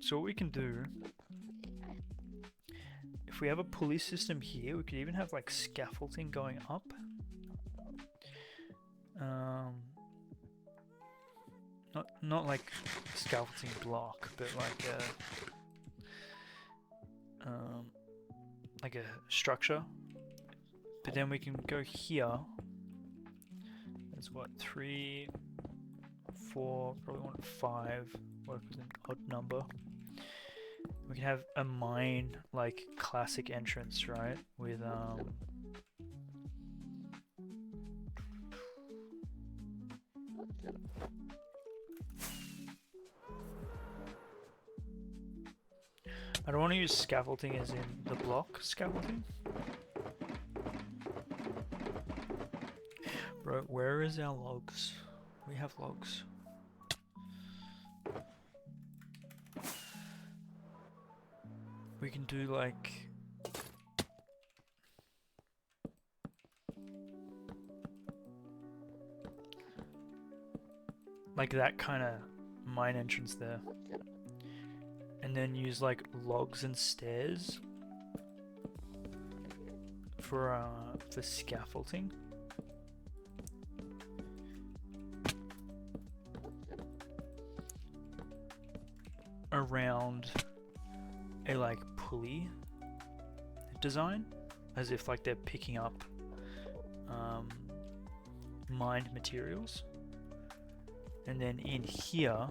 So what we can do, if we have a pulley system here, we could even have like scaffolding going up. Not like scaffolding block, but like a structure. But then we can go here what, 3, 4, probably want 5, work with an odd number. We can have a mine, like classic entrance, right? With I don't want to use scaffolding as in the block scaffolding. Bro, where is our logs? We have logs. We can do like that kind of mine entrance there. And then use like logs and stairs for scaffolding. Around a like pulley design, as if like they're picking up mined materials. And then in here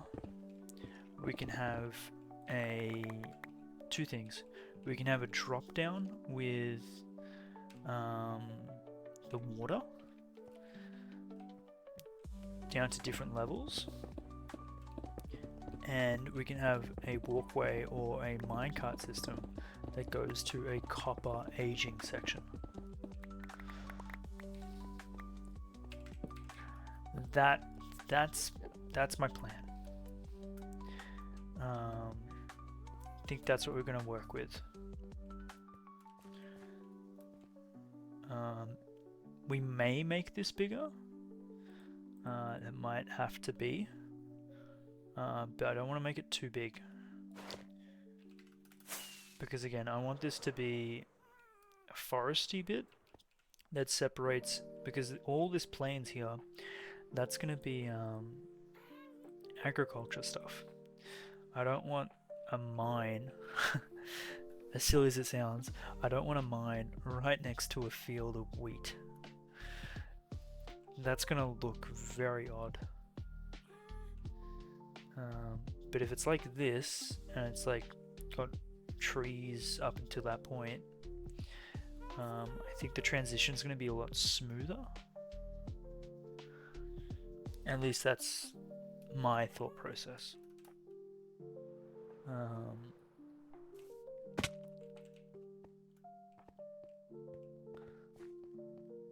we can have two things. We can have a drop down with the water down to different levels, and we can have a walkway or a minecart system that goes to a copper aging section. That's my plan. I think that's what we're going to work with. We may make this bigger. It might have to be. But I don't want to make it too big. Because again, I want this to be a foresty bit that separates, because all this plains here, that's going to be agriculture stuff. I don't want a mine, as silly as it sounds, I don't want a mine right next to a field of wheat. That's going to look very odd. But if it's like this, and it's like got trees up until that point, I think the transition is going to be a lot smoother. At least that's my thought process.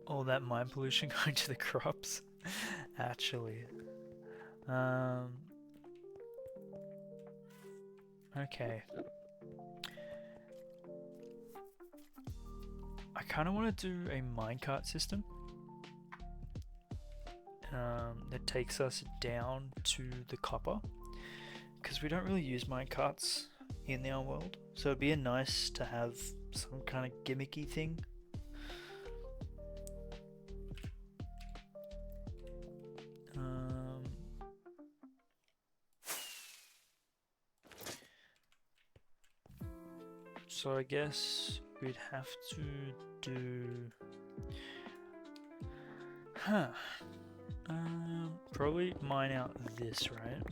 All that mine pollution going to the crops, actually. Okay. I kind of want to do a minecart system that takes us down to the copper, because we don't really use minecarts in our world, so it'd be nice to have some kind of gimmicky thing. So I guess we'd have to do... probably mine out this, right?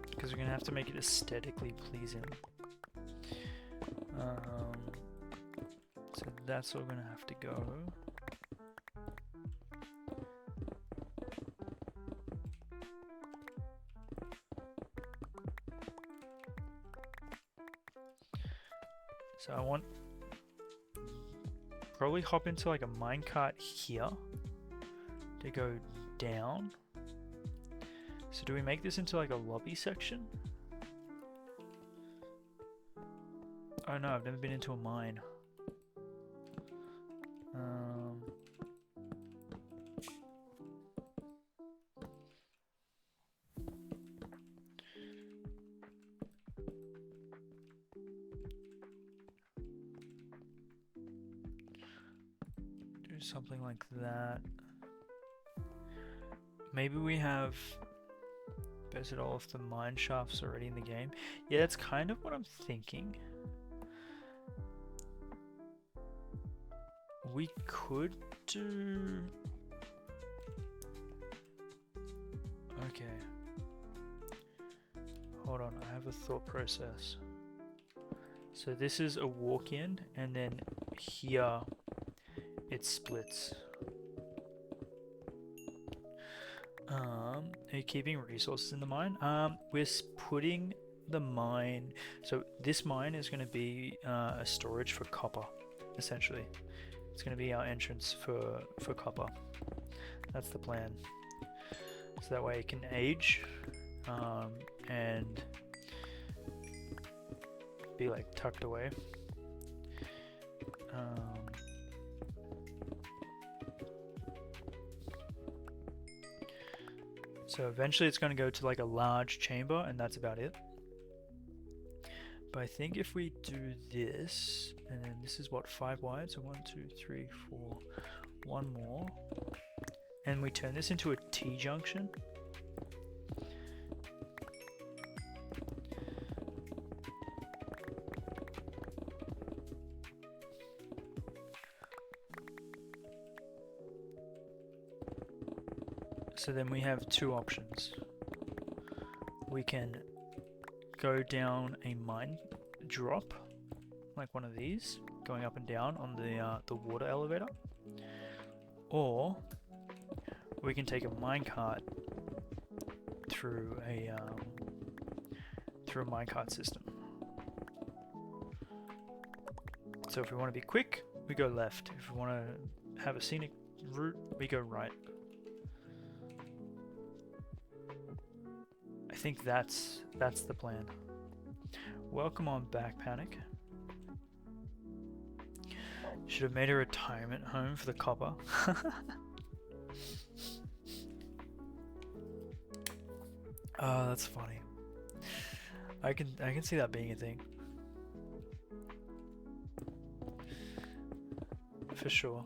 Because we're gonna have to make it aesthetically pleasing. So that's all gonna have to go. So I want probably hop into like a minecart here to go down. So do we make this into like a lobby section? Oh no, I've never been into a mine. Do something like that. Maybe we have it all if the mine shafts already in the game. Yeah, that's kind of what I'm thinking. we could do... Okay. Hold on, I have a thought process. So this is a walk-in, and then here it splits. Are you keeping resources in the mine? We're putting the mine... So this mine is going to be a storage for copper, essentially. It's going to be our entrance for copper. That's the plan. So that way it can age and be like tucked away. So eventually it's going to go to like a large chamber, and that's about it. But I think if we do this, and then this is what, 5 wide, so 1, 2, 3, 4, one more, and we turn this into a T-junction. So then we have 2 options. We can go down a mine drop, like one of these, going up and down on the water elevator, or we can take a minecart through a minecart system. So if we want to be quick, we go left. If we want to have a scenic route, we go right. I think that's the plan. Welcome on back, Panic. Should have made a retirement home for the copper. Oh, that's funny. I can see that being a thing. For sure.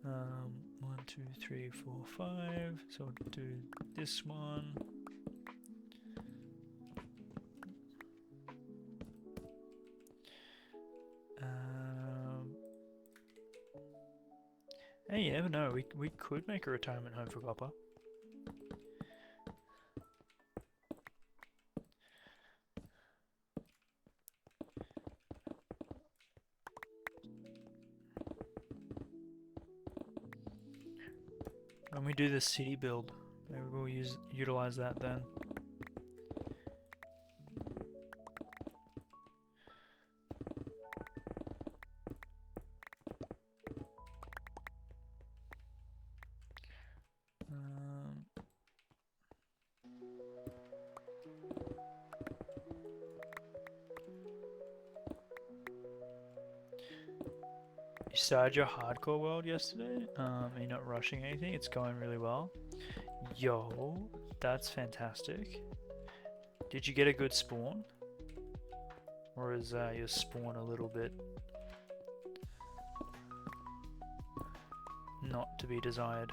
1, 2, 3, 4, 5. So we'll do this one. Hey, you never know. We could make a retirement home for copper. When we do the city build, maybe we'll utilize that then. You started your hardcore world yesterday? You're not rushing anything? It's going really well. Yo, that's fantastic. Did you get a good spawn? Or is your spawn a little bit not to be desired?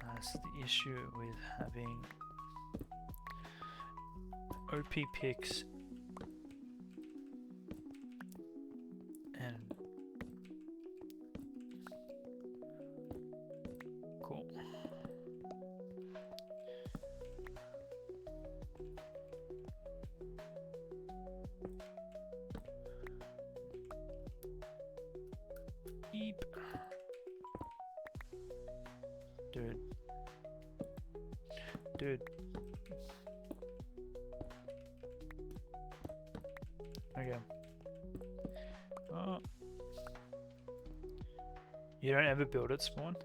That's the issue with having OP picks and cool. Eep. Dude. Okay. Oh. You don't ever build it, spawn?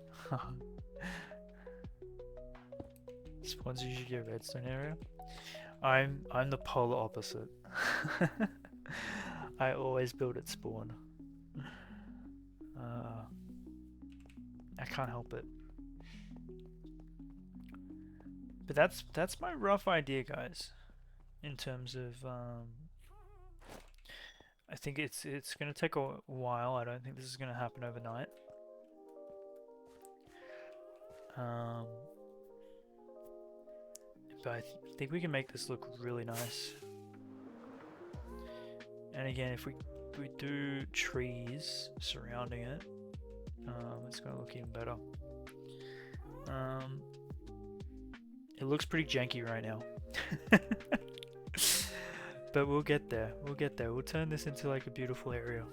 Spawn's usually your redstone area. I'm the polar opposite. I always build at spawn. I can't help it. But that's my rough idea, guys. In terms of I think it's gonna take a while. I don't think this is gonna happen overnight. But I think we can make this look really nice. And again, if we we do trees surrounding it, it's going to look even better. It looks pretty janky right now. But we'll get there. We'll get there. We'll turn this into like a beautiful area.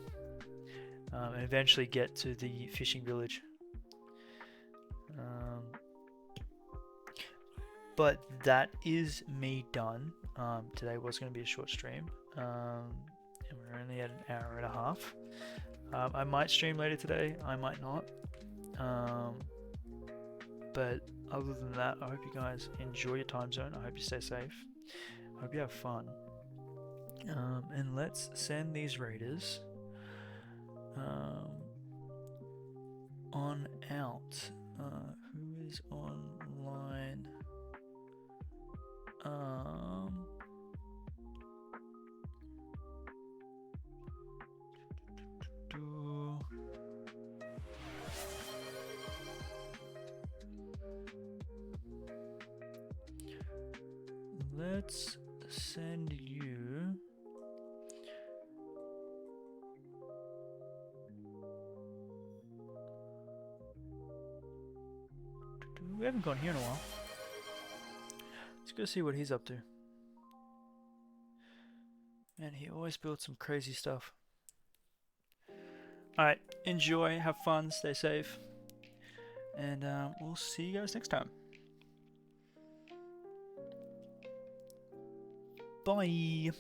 And eventually get to the fishing village. But that is me done. Today was going to be a short stream. And we're only at an hour and a half. I might stream later today. I might not. But other than that, I hope you guys enjoy your time zone. I hope you stay safe. I hope you have fun. And let's send these raiders on out. Who is online? Let's send you. We haven't gone here in a while. Let's go see what he's up to. Man, he always builds some crazy stuff. Alright, enjoy, have fun, stay safe. And we'll see you guys next time. Bye!